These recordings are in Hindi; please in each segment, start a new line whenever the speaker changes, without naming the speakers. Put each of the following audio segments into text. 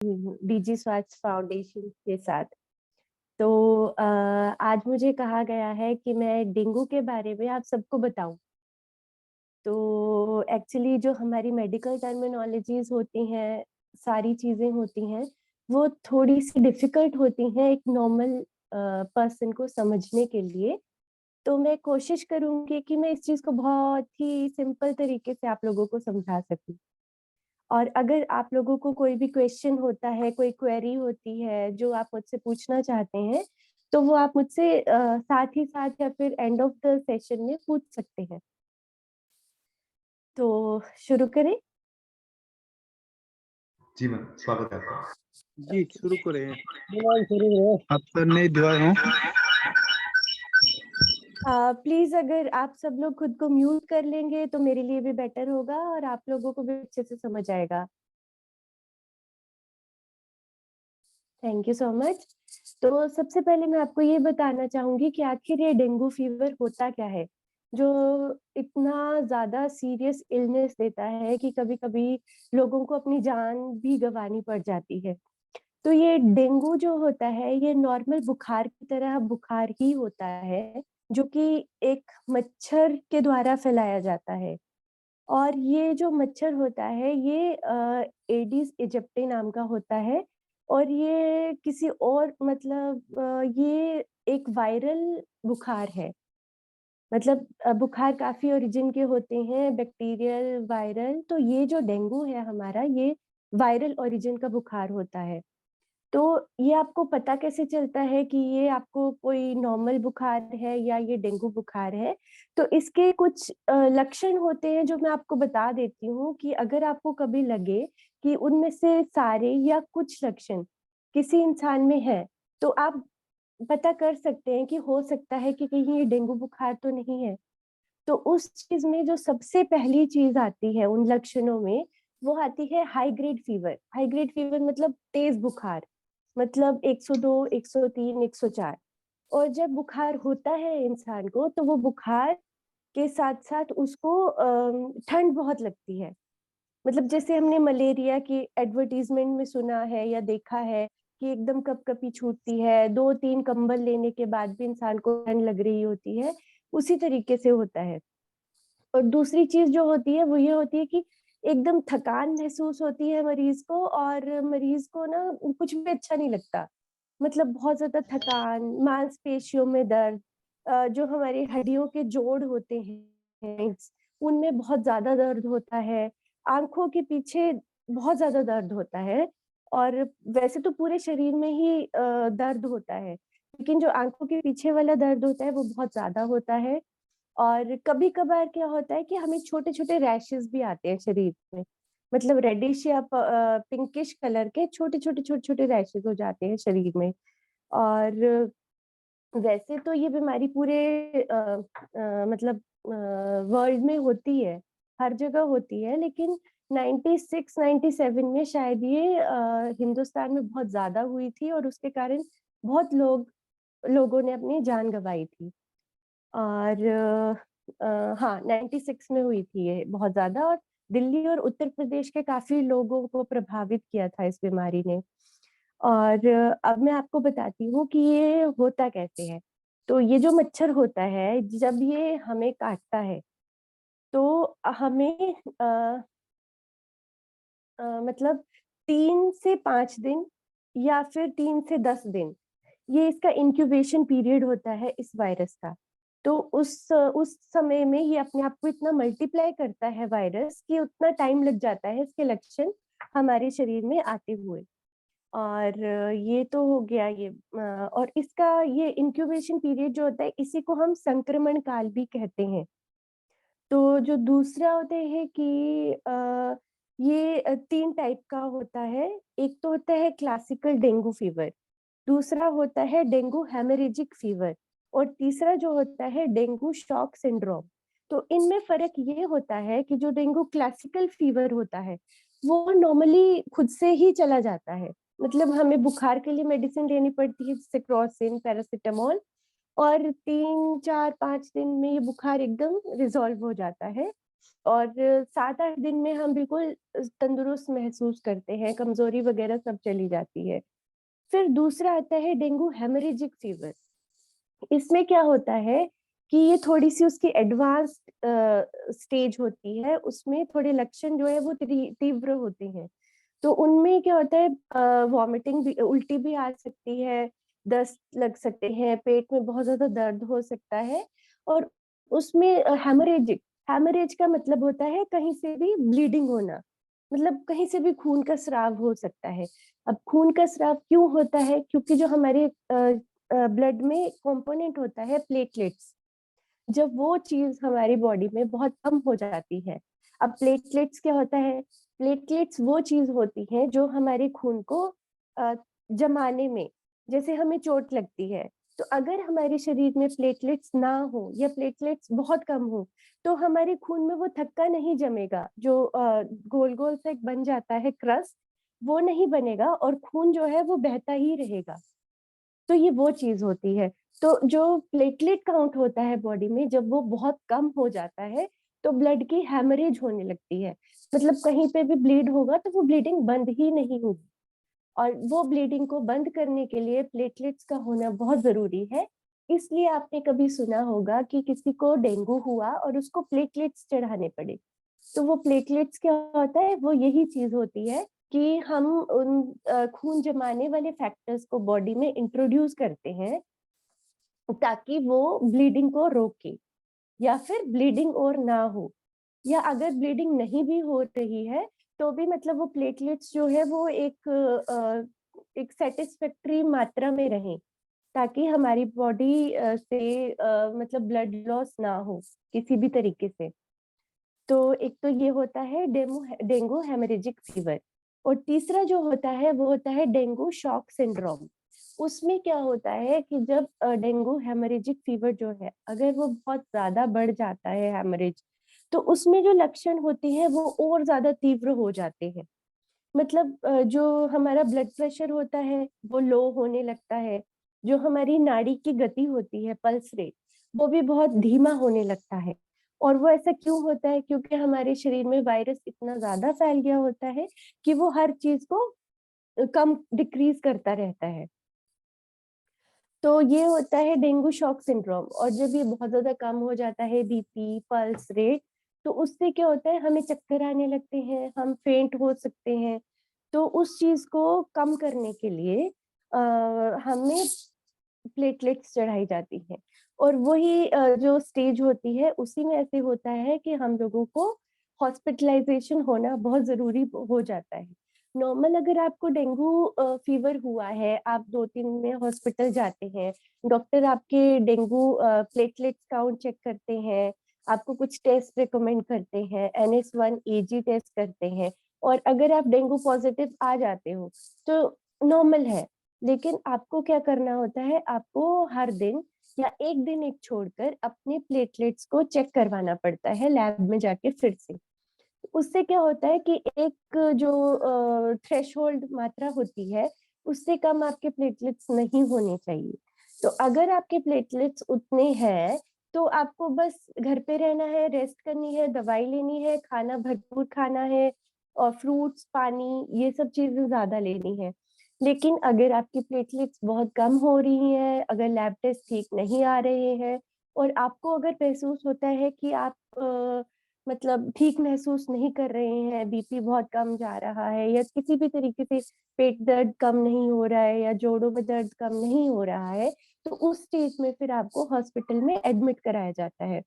डीजी स्वास्थ्य फाउंडेशन के साथ। तो आज मुझे कहा गया है कि मैं डेंगू के बारे में आप सबको बताऊं। तो एक्चुअली जो हमारी मेडिकल टर्मिनोलॉजीज होती हैं, सारी चीजें होती हैं, वो थोड़ी सी डिफिकल्ट होती हैं एक नॉर्मल पर्सन को समझने के लिए। तो मैं कोशिश करूंगी कि मैं इस चीज को बहुत ही सिंपल तरीके से आप लोगों को समझा सकूं। और अगर आप लोगों को कोई भी क्वेश्चन होता है, कोई क्वेरी होती है जो आप मुझसे पूछना चाहते हैं, तो वो आप मुझसे साथ ही साथ या फिर एंड ऑफ द सेशन में पूछ सकते हैं। तो शुरू करें।
जी मैम, स्वागत है आपका।
जी शुरू करें।
आपका नहीं दुआ हो।
प्लीज अगर आप सब लोग खुद को म्यूट कर लेंगे तो मेरे लिए भी बेटर होगा और आप लोगों को भी अच्छे से समझ आएगा। Thank you so much. तो सबसे पहले मैं आपको ये बताना चाहूंगी कि आखिर ये डेंगू फीवर होता क्या है, जो इतना ज्यादा सीरियस इलनेस देता है कि कभी कभी लोगों को अपनी जान भी गंवानी पड़ जाती है। तो ये डेंगू जो होता है, ये नॉर्मल बुखार की तरह बुखार ही होता है, जो कि एक मच्छर के द्वारा फैलाया जाता है। और ये जो मच्छर होता है, ये एडिस इजिप्टी नाम का होता है। और ये किसी और मतलब ये एक वायरल बुखार है। मतलब बुखार काफी ओरिजिन के होते हैं, बैक्टीरियल, वायरल। तो ये जो डेंगू है हमारा, ये वायरल ओरिजिन का बुखार होता है। तो ये आपको पता कैसे चलता है कि ये आपको कोई नॉर्मल बुखार है या ये डेंगू बुखार है? तो इसके कुछ लक्षण होते हैं जो मैं आपको बता देती हूँ कि अगर आपको कभी लगे कि उनमें से सारे या कुछ लक्षण किसी इंसान में है, तो आप पता कर सकते हैं कि हो सकता है कि कहीं ये डेंगू बुखार तो नहीं है। तो उस चीज में जो सबसे पहली चीज आती है उन लक्षणों में, वो आती है high grade fever. High grade fever मतलब तेज बुखार, मतलब 102, 103, 104। और जब बुखार होता है इंसान को, तो वो बुखार के साथ साथ उसको ठंड बहुत लगती है। मतलब जैसे हमने मलेरिया की एडवर्टीजमेंट में सुना है या देखा है कि एकदम कपकपी छूटती है, 2-3 कंबल लेने के बाद भी इंसान को ठंड लग रही होती है, उसी तरीके से होता है। और दूसरी चीज जो होती है वो ये होती है कि एकदम थकान महसूस होती है मरीज को, और मरीज को ना कुछ भी अच्छा नहीं लगता। मतलब बहुत ज्यादा थकान, मांसपेशियों में दर्द, जो हमारी हड्डियों के जोड़ होते हैं उनमें बहुत ज्यादा दर्द होता है, आंखों के पीछे बहुत ज्यादा दर्द होता है। और वैसे तो पूरे शरीर में ही दर्द होता है, लेकिन जो आंखों के पीछे वाला दर्द होता है वो बहुत ज्यादा होता है। और कभी कभार क्या होता है कि हमें छोटे छोटे रैशेस भी आते हैं शरीर में। मतलब रेडिश या पिंकिश कलर के छोटे छोटे छोटे छोटे रैशेस हो जाते हैं शरीर में। और वैसे तो ये बीमारी पूरे मतलब वर्ल्ड में होती है, हर जगह होती है, लेकिन 96 97 में शायद ये हिंदुस्तान में बहुत ज्यादा हुई थी और उसके कारण बहुत लोगों ने अपनी जान गंवाई थी। और हाँ, 96 में हुई थी ये बहुत ज्यादा, और दिल्ली और उत्तर प्रदेश के काफी लोगों को प्रभावित किया था इस बीमारी ने। और अब मैं आपको बताती हूँ कि ये होता कैसे है। तो ये जो मच्छर होता है, जब ये हमें काटता है, तो हमें मतलब 3 से 5 दिन या फिर 3 से 10 दिन, ये इसका इंक्यूबेशन पीरियड होता है इस वायरस का। तो उस समय में ये अपने आप को इतना मल्टीप्लाई करता है वायरस, कि उतना टाइम लग जाता है इसके लक्षण हमारे शरीर में आते हुए। और ये तो हो गया ये और इसका ये इंक्यूबेशन पीरियड जो होता है, इसी को हम संक्रमण काल भी कहते हैं। तो जो दूसरा होता है कि ये 3 टाइप का होता है। एक तो होता है क्लासिकल डेंगू फीवर, दूसरा होता है डेंगू हेमरेजिक फीवर, और तीसरा जो होता है डेंगू शॉक सिंड्रोम। तो इनमें फर्क ये होता है कि जो डेंगू क्लासिकल फीवर होता है, वो नॉर्मली खुद से ही चला जाता है। मतलब हमें बुखार के लिए मेडिसिन लेनी पड़ती है, जैसे क्रोसिन, पैरासिटामोल, और 3 4 5 दिन में ये बुखार एकदम रिजॉल्व हो जाता है। और 7-8 दिन में हम बिल्कुल तंदुरुस्त महसूस करते हैं, कमज़ोरी वगैरह सब चली जाती है। फिर दूसरा आता है डेंगू हेमोरेजिक फीवर। इसमें क्या होता है कि ये थोड़ी-सी उसकी एडवांस्ड स्टेज होती है, उसमें थोड़े लक्षण जो है वो तीव्र होते हैं। तो उनमें क्या होता है वॉमिटिंग भी, उल्टी भी आ सकती है, दस्त लग सकते हैं, पेट में बहुत ज़्यादा दर्द हो सकता है और उसमें हेमोरेजिक, हेमोरेज का मतलब होता है कहीं से भी ब्लीडिंग होना, मतलब कहीं से भी खून का स्राव हो सकता है। अब खून का स्राव क्यों होता है? क्योंकि जो हमारे ब्लड में कंपोनेंट होता है प्लेटलेट्स, जब वो चीज़ हमारी बॉडी में बहुत कम हो जाती है। अब प्लेटलेट्स क्या होता है? प्लेटलेट्स वो चीज़ होती है जो हमारे खून को अ, जमाने में, जैसे हमें चोट लगती है, तो अगर हमारे शरीर में प्लेटलेट्स ना हो या प्लेटलेट्स बहुत कम हो, तो हमारे खून में वो थक्का नहीं जमेगा, जो गोल-गोल सा एक बन जाता है क्रस्ट, वो नहीं बनेगा और खून जो है वो बहता ही रहेगा। तो ये वो चीज़ होती है। तो जो प्लेटलेट काउंट होता है बॉडी में, जब वो बहुत कम हो जाता है, तो ब्लड की हेमरेज होने लगती है। मतलब कहीं पे भी ब्लीड होगा तो वो ब्लीडिंग बंद ही नहीं होगी और वो ब्लीडिंग को बंद करने के लिए प्लेटलेट्स का होना बहुत ज़रूरी है। इसलिए आपने कभी सुना होगा कि किसी को डेंगू हुआ और उसको प्लेटलेट्स चढ़ाने पड़े। तो वो प्लेटलेट्स क्या होता है, वो यही चीज़ होती है कि हम उन खून जमाने वाले फैक्टर्स को बॉडी में इंट्रोड्यूस करते हैं ताकि वो ब्लीडिंग को रोके या फिर ब्लीडिंग और ना हो, या अगर ब्लीडिंग नहीं भी हो रही है तो भी मतलब वो प्लेटलेट्स जो है वो एक सैटिस्फैक्टरी मात्रा में रहें ताकि हमारी बॉडी से मतलब ब्लड लॉस ना हो किसी भी तरीके से। तो एक तो ये होता है डेंगू हेमोरेजिक फीवर और तीसरा जो होता है वो होता है डेंगू शॉक सिंड्रोम। उसमें क्या होता है कि जब डेंगू हेमोरेजिक फीवर जो है अगर वो बहुत ज़्यादा बढ़ जाता है हेमोरेज, तो उसमें जो लक्षण होते हैं वो और ज़्यादा तीव्र हो जाते हैं। मतलब जो हमारा ब्लड प्रेशर होता है वो लो होने लगता है, जो हमारी नाड़ी की गति होती है पल्स रेट, वो भी बहुत धीमा होने लगता है। और वो ऐसा क्यों होता है? क्योंकि हमारे शरीर में वायरस इतना ज़्यादा फैल गया होता है कि वो हर चीज़ को कम डिक्रीज़ करता रहता है। तो ये होता है डेंगू शॉक सिंड्रोम और जब ये बहुत ज़्यादा कम हो जाता है बीपी, पल्स रेट, तो उससे क्या होता है हमें चक्कर आने लगते हैं, हम फेंट हो सकते हैं। तो उस चीज़ को कम करने के लिए हमें प्लेटलेट्स चढ़ाई जाती हैं और वही जो स्टेज होती है उसी में ऐसे होता है कि हम लोगों को हॉस्पिटलाइज़ेशन होना बहुत ज़रूरी हो जाता है। नॉर्मल अगर आपको डेंगू फीवर हुआ है, आप 2-3 दिन में हॉस्पिटल जाते हैं, डॉक्टर आपके डेंगू प्लेटलेट्स काउंट चेक करते हैं, आपको कुछ टेस्ट रिकमेंड करते हैं, NS1 एजी टेस्ट करते हैं और अगर आप डेंगू पॉज़िटिव आ जाते हो, तो नॉर्मल है। लेकिन आपको क्या करना होता है, आपको हर दिन या 1 दिन एक छोड़कर अपने प्लेटलेट्स को चेक करवाना पड़ता है लैब में जाके फिर से। उससे क्या होता है कि एक जो थ्रेशोल्ड मात्रा होती है, उससे कम आपके प्लेटलेट्स नहीं होने चाहिए। तो अगर आपके प्लेटलेट्स उतने हैं, तो आपको बस घर पे रहना है, रेस्ट करनी है, दवाई लेनी है, खाना भरपूर खाना है और फ्रूट्स, पानी ये सब चीज़ें ज़्यादा लेनी है। लेकिन अगर आपकी प्लेटलेट्स बहुत कम हो रही हैं, अगर लैब टेस्ट ठीक नहीं आ रहे हैं और आपको अगर महसूस होता है कि आप मतलब ठीक महसूस नहीं कर रहे हैं, बीपी बहुत कम जा रहा है या किसी भी तरीके से पेट दर्द कम नहीं हो रहा है या जोड़ों में दर्द कम नहीं हो रहा है, तो उस स्टेज में फिर आपको हॉस्पिटल में एडमिट कराया जाता है।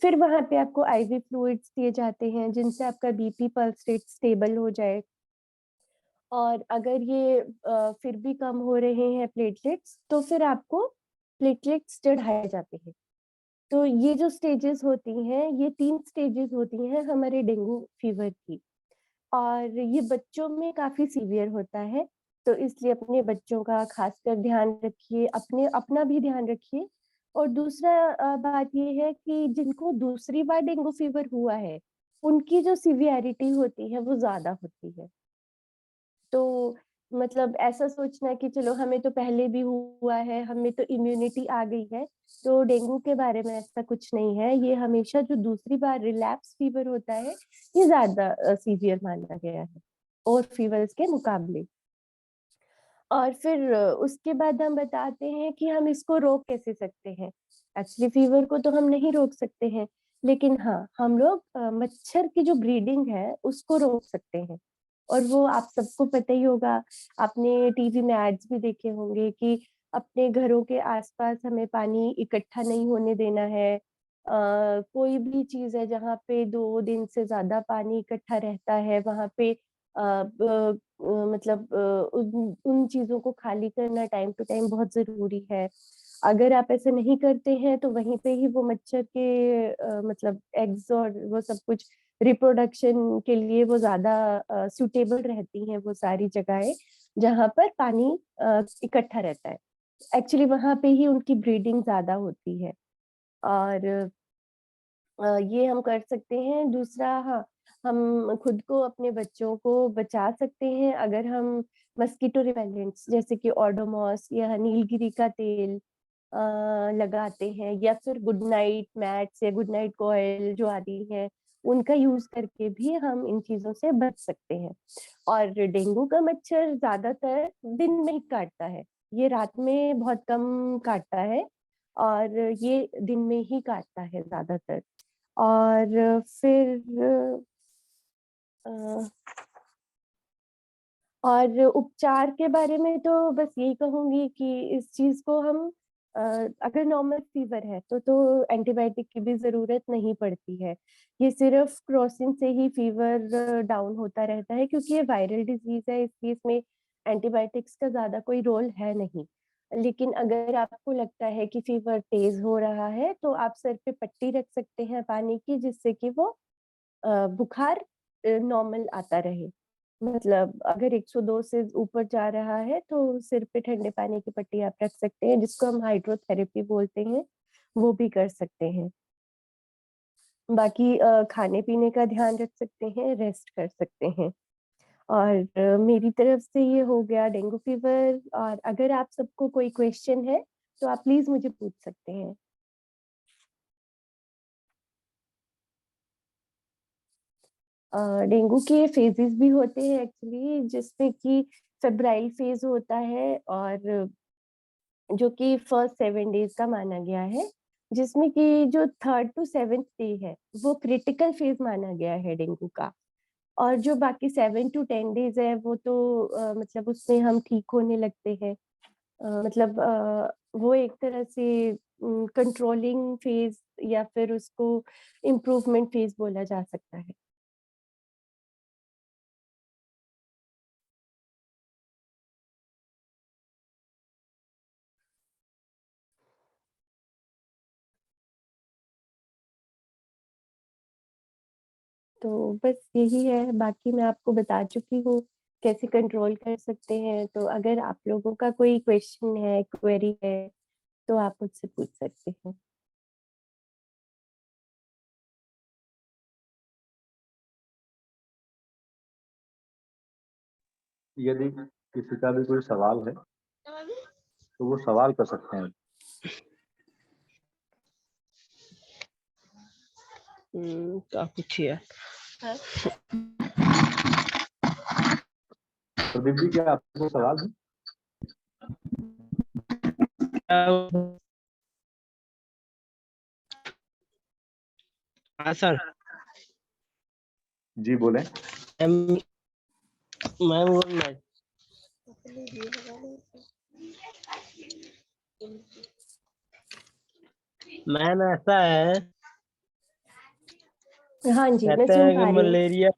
फिर वहाँ पे आपको आईवी फ्लूइड्स दिए जाते हैं, जिनसे आपका बीपी पल्स रेट स्टेबल हो जाए और अगर ये फिर भी कम हो रहे हैं प्लेटलेट्स, तो फिर आपको प्लेटलेट्स चढ़ाए जाते हैं। तो ये जो स्टेजेस होती हैं, ये 3 स्टेजेस होती हैं हमारे डेंगू फीवर की और ये बच्चों में काफ़ी सीवियर होता है, तो इसलिए अपने बच्चों का खासकर ध्यान रखिए, अपना भी ध्यान रखिए और दूसरा बात ये है कि जिनको दूसरी बार डेंगू फीवर हुआ है, उनकी जो सीवियरिटी होती है, वो ज़्यादा होती है। तो मतलब ऐसा सोचना कि चलो हमें तो पहले भी हुआ है, हमें तो इम्यूनिटी आ गई है, तो डेंगू के बारे में ऐसा कुछ नहीं है। ये हमेशा जो दूसरी बार रिलैप्स फीवर होता है, ये ज़्यादा सीवियर माना गया है और फीवर्स के मुकाबले। और फिर उसके बाद हम बताते हैं कि हम इसको रोक कैसे सकते हैं। एक्चुअली फीवर को तो हम नहीं रोक सकते हैं, लेकिन हाँ, हम लोग मच्छर की जो ब्रीडिंग है, उसको रोक सकते हैं। और वो आप सबको पता ही होगा, आपने टीवी में एड्स भी देखे होंगे कि अपने घरों के आसपास हमें पानी इकट्ठा नहीं होने देना है। कोई भी चीज़ है जहाँ पे 2 दिन से ज़्यादा पानी इकट्ठा रहता है, वहाँ पे मतलब उन उन चीज़ों को खाली करना टाइम टू टाइम बहुत ज़रूरी है। अगर आप ऐसा नहीं करते हैं तो वहीं पे ही वो मच्छर के मतलब एग्स और वो सब कुछ रिप्रोडक्शन के लिए वो ज़्यादा सूटेबल रहती हैं वो सारी जगहें, जहाँ पर पानी इकट्ठा रहता है। एक्चुअली वहाँ पे ही उनकी ब्रीडिंग ज़्यादा होती है। और ये हम कर सकते हैं। दूसरा हाँ, हम खुद को अपने बच्चों को बचा सकते हैं अगर हम मस्कीटो रिपेलेंट्स जैसे कि ओडोमॉस या नीलगिरी का तेल लगाते हैं, या फिर गुड नाइट मैट्स या गुड नाइट कॉइल जो आती है, उनका यूज़ करके भी हम इन चीज़ों से बच सकते हैं। और डेंगू का मच्छर ज़्यादातर दिन में ही काटता है, ये रात में बहुत कम काटता है और ये दिन में ही काटता है ज़्यादातर। और फिर अ, और उपचार के बारे में तो बस यही कहूँगी कि इस चीज़ को हम अ, अगर नॉर्मल फीवर है तो एंटीबायोटिक की भी ज़रूरत नहीं पड़ती है। ये सिर्फ़ क्रोसिन से ही फीवर डाउन होता रहता है, क्योंकि ये वायरल डिज़ीज़ है, इसलिए इसमें एंटीबायोटिक्स का ज़्यादा कोई रोल है नहीं। लेकिन अगर आपको लगता है कि फीवर तेज़ हो रहा है, तो आप सर पे पट्टी रख सकते हैं पानी की, जिससे कि वो बुखार नॉर्मल आता रहे। मतलब अगर 102 से ऊपर जा रहा है तो सिर पे ठंडे पानी की पट्टी आप रख सकते हैं, जिसको हम हाइड्रोथेरेपी बोलते हैं, वो भी कर सकते हैं। बाकी खाने-पीने का ध्यान रख सकते हैं, रेस्ट कर सकते हैं। और मेरी तरफ से ये हो गया डेंगू फीवर। और अगर आप सबको कोई क्वेश्चन है, तो आप प्लीज़ मुझे पूछ सकते हैं। डेंगू के फेजेस भी होते हैं एक्चुअली, जिसमें कि फेब्राइल फेज होता है, और जो कि फर्स्ट 7 डेज का माना गया है, जिसमें कि जो 3rd टू 7th डे है, वो क्रिटिकल फेज माना गया है डेंगू का। और जो बाकी 7 टू 10 डेज है, वो तो मतलब उसमें हम ठीक होने लगते हैं। मतलब वो एक तरह से कंट्रोलिंग फेज या फिर उसको इम्प्रूवमेंट फेज बोला जा सकता है। तो बस यही है, बाकी मैं आपको बता चुकी हूँ कैसे कंट्रोल कर सकते हैं। तो अगर आप लोगों का कोई क्वेश्चन है, क्वेरी है, तो आप मुझसे पूछ सकते हैं।
यदि किसी का भी कोई सवाल है तो वो सवाल कर सकते हैं।
क्या पूछिए?
प्रदीप जी, क्या आपको सवाल है?
हाँ सर।
जी बोले।
मैं बोल रहा मैम, ऐसा है,
हाँ जी, मैं
कहते
सुन
हैं कि
पा रही हूँ।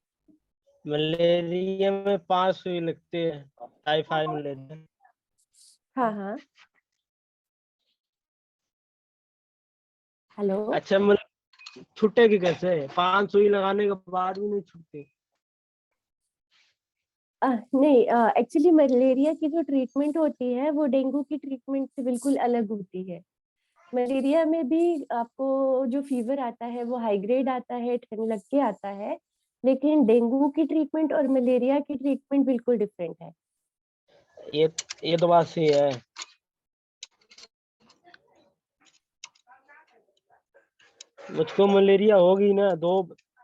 मलेरिया में 5 सुई लगती है, टाइफाइड मलेरिया।
हाँ, हाँ। हेलो?
अच्छा, मतलब छूटेगी कैसे? 5 सुई लगाने के बाद भी नहीं छूटती?
नहीं, एक्चुअली मलेरिया की जो ट्रीटमेंट होती है, वो डेंगू की ट्रीटमेंट से बिल्कुल अलग होती है। मलेरिया में भी आपको जो फीवर आता है, वो हाई ग्रेड आता है, ठंड लग के आता है, लेकिन डेंगू की ट्रीटमेंट और मलेरिया की ट्रीटमेंट बिल्कुल डिफरेंट है।
ये तो बात सही है। मुझको मलेरिया होगी ना,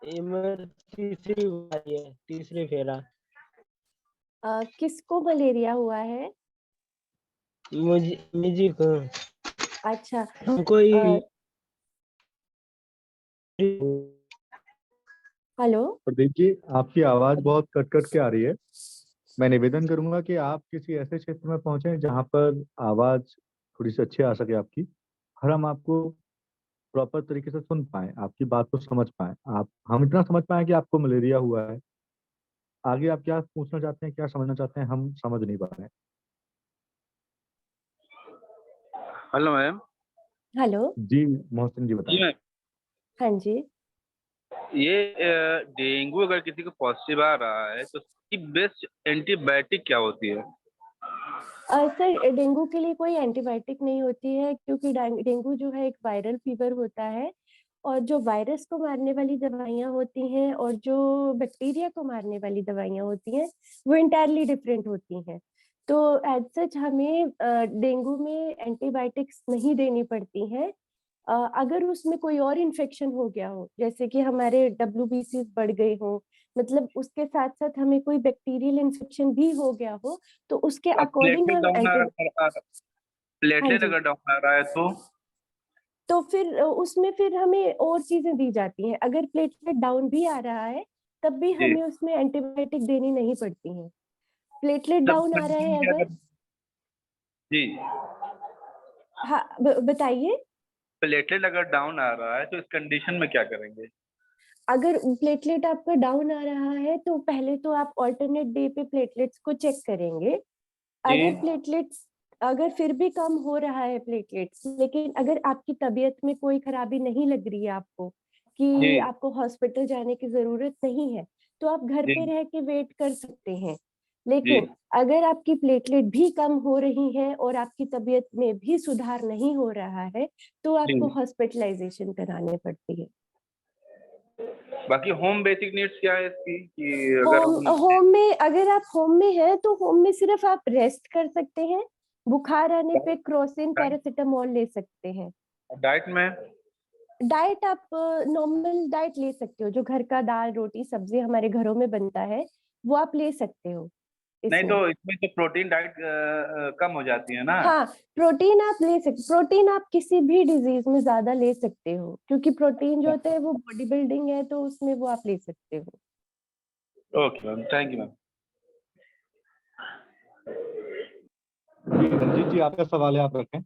ये मेरी तीसरी बारी है, तीसरी फेरा।
किसको मलेरिया हुआ है?
मुझे को।
अच्छा।
हमको
अ, हेलो।
प्रदीप जी, आपकी आवाज बहुत कट कट के आ रही है। मैं निवेदन करूंगा कि आप किसी ऐसे क्षेत्र में पहुंचे जहां पर आवाज थोड़ी सी अच्छी आ सके आपकी, और हम आपको प्रॉपर तरीके से सुन पाए, आपकी बात को समझ पाए। आप हम इतना समझ पाए कि आपको मलेरिया हुआ है। आगे आप क्या पूछना चाहते हैं, क्या समझना चाहते हैं, हम समझ नहीं पा रहे हैं।
Hello ma'am.
हेलो।
जी मोहसिन जी
जी
बताएं।
मैम,
हाँ जी।
ये डेंगू अगर किसी को पॉजिटिव आ रहा है तो उसकी बेस्ट एंटीबायोटिक क्या होती है?
सर, डेंगू के लिए कोई एंटीबायोटिक नहीं होती है, क्योंकि डेंगू जो है एक वायरल फीवर होता है, और जो वायरस को मारने वाली दवाइयाँ होती हैं और जो बैक्टीरिया को मारने वाली दवाइयाँ होती हैं, वो इंटायरली डिफरेंट होती हैं। तो एज सच हमें डेंगू में एंटीबायोटिक्स नहीं देनी पड़ती हैं। अगर उसमें कोई और इन्फेक्शन हो गया हो, जैसे कि हमारे WBC बढ़ गए हो, मतलब उसके साथ साथ हमें कोई बैक्टीरियल इन्फेक्शन भी हो गया हो, तो उसके
अब
अकॉर्डिंग हम हाँ
प्लेटलेट
जी।
अगर डाउन आ रहा है तो?
तो फिर उसमें फिर हमें और चीजें दी जाती हैं। अगर प्लेटलेट डाउन भी आ रहा है, तब भी
जी,
हमें उसमें एंटीबायोटिक देनी नहीं पड़ती है। प्लेटलेट
जब
डाउन आ रहा
कंडीशन
है
में क्या
अगर।
कर? जी,
हाँ, बताइए।
प्लेटलेट अगर डाउन आ रहा है तो इस कंडीशन में क्या करेंगे?
अगर प्लेटलेट आपका डाउन आ रहा है, तो पहले तो आप ऑल्टरनेट डे पे प्लेटलेट्स को चेक करेंगे।
जी,
अगर फिर भी कम हो रहा है प्लेटलेट्स, लेकिन अगर आपकी तबीयत में कोई खराबी नहीं लग रही है आपको, कि
जी,
आपको हॉस्पिटल जाने की जरूरत नहीं है, तो आप घर पे
जी,
रह के वेट कर सकते हैं।
जी,
लेकिन अगर आपकी प्लेटलेट भी कम हो रही है और आपकी तबीयत में भी सुधार नहीं हो रहा है, तो
जी।
आपको हॉस्पिटलाइजेशन करानी पड़ती है।
बाकी होम बेसिक नीड्स क्या है इसकी, कि अगर
होम
हम?
होम में अगर आप होम में हैं, तो होम में सिर्फ आप रेस्ट कर सकते हैं। बुखार आने पे क्रोसिन पैरासिटामोल ले सकते हैं।
डाइट में?
डाइट आप नॉर्मल डाइट ले सकते हो, जो घर का दाल रोटी सब्जी हमारे घरों में बनता है, वो आप ले सकते हो
नहीं तो
इसमें।
इसमें तो प्रोटीन डाइट कम हो जाती है ना?
हाँ, प्रोटीन आप ले सकते, प्रोटीन आप किसी भी डिजीज में ज्यादा ले सकते हो, क्योंकि प्रोटीन जो होता है वो बॉडी बिल्डिंग है, तो उसमें वो आप ले सकते हो।
Okay ma'am, thank you ma'am.
जी रंजीत जी, आपका सवाल है, आप रखें।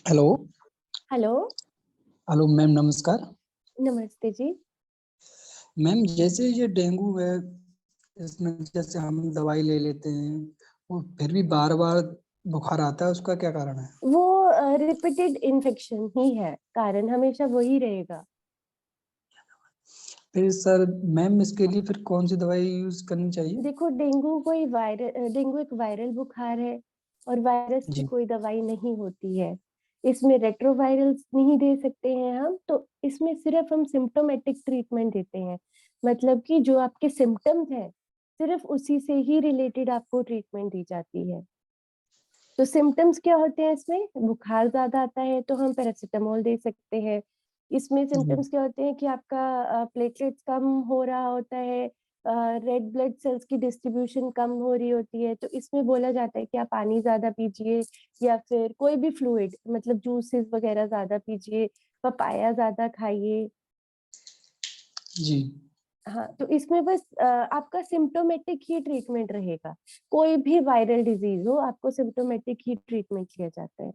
हेलो।
हेलो।
हेलो मैम, नमस्कार।
नमस्ते जी।
मैम, जैसे ये डेंगू है, इसमें जैसे हम दवाई ले लेते हैं, वो फिर भी बार बार बुखार आता है, उसका क्या कारण है?
वो रिपीटेड इन्फेक्शन ही है, कारण हमेशा वही रहेगा।
फिर सर मैम, इसके लिए फिर कौन सी दवाई यूज करनी चाहिए?
देखो, डेंगू एक वायरल बुखार है, और वायरस की
जी।
कोई दवाई नहीं होती है। इसमें रेट्रोवायरल्स नहीं दे सकते हैं हम, तो इसमें सिर्फ हम सिम्टोमेटिक ट्रीटमेंट देते हैं। मतलब कि जो आपके सिम्टम्स हैं, सिर्फ उसी से ही रिलेटेड आपको ट्रीटमेंट दी जाती है। तो सिम्टम्स क्या होते हैं इसमें? बुखार ज्यादा आता है तो हम पैरासिटामोल दे सकते हैं। इसमें
जी।
सिम्टम्स क्या होते हैं कि आपका प्लेटलेट्स कम हो रहा होता है, रेड ब्लड सेल्स की डिस्ट्रीब्यूशन कम हो रही होती है, तो इसमें बोला जाता है कि आप पानी ज्यादा पीजिए, या फिर कोई भी फ्लूइड मतलब जूसेस वगैरह ज्यादा पीजिए, पपाया ज्यादा खाइए।
जी।
हाँ, तो इसमें बस आपका सिम्टोमेटिक ही ट्रीटमेंट रहेगा। कोई भी वायरल डिजीज हो, आपको सिम्टोमेटिक ही ट्रीटमेंट किया जाता है।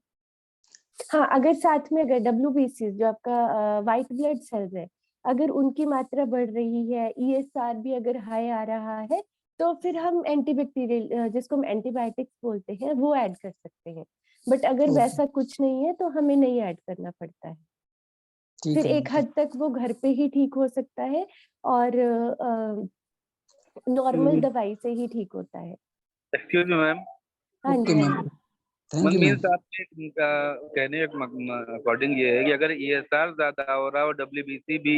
हाँ, अगर साथ में अगर WBC जो आपका व्हाइट ब्लड सेल्स है, अगर उनकी मात्रा बढ़ रही है, ESR भी अगर हाई आ रहा है, तो फिर हम एंटीबैक्टीरियल जिसको हम एंटीबायोटिक्स बोलते हैं, वो ऐड कर सकते हैं। बट अगर
ओके।
वैसा कुछ नहीं है, तो हमें नहीं ऐड करना पड़ता है।
ठीक
फिर
है मैम,
एक
ठीक।
हद तक वो घर पे ही ठीक हो सकता है, और नॉर्मल दवाई से ही ठीक होता है।
Excuse me ma'am.
हाँ जी,
ओके
हाँ
मैम,
जी।
Thank you ma'am.
मीन्स आपके कहने के अकॉर्डिंग ये है कि अगर ESR ज्यादा हो रहा है और WBC भी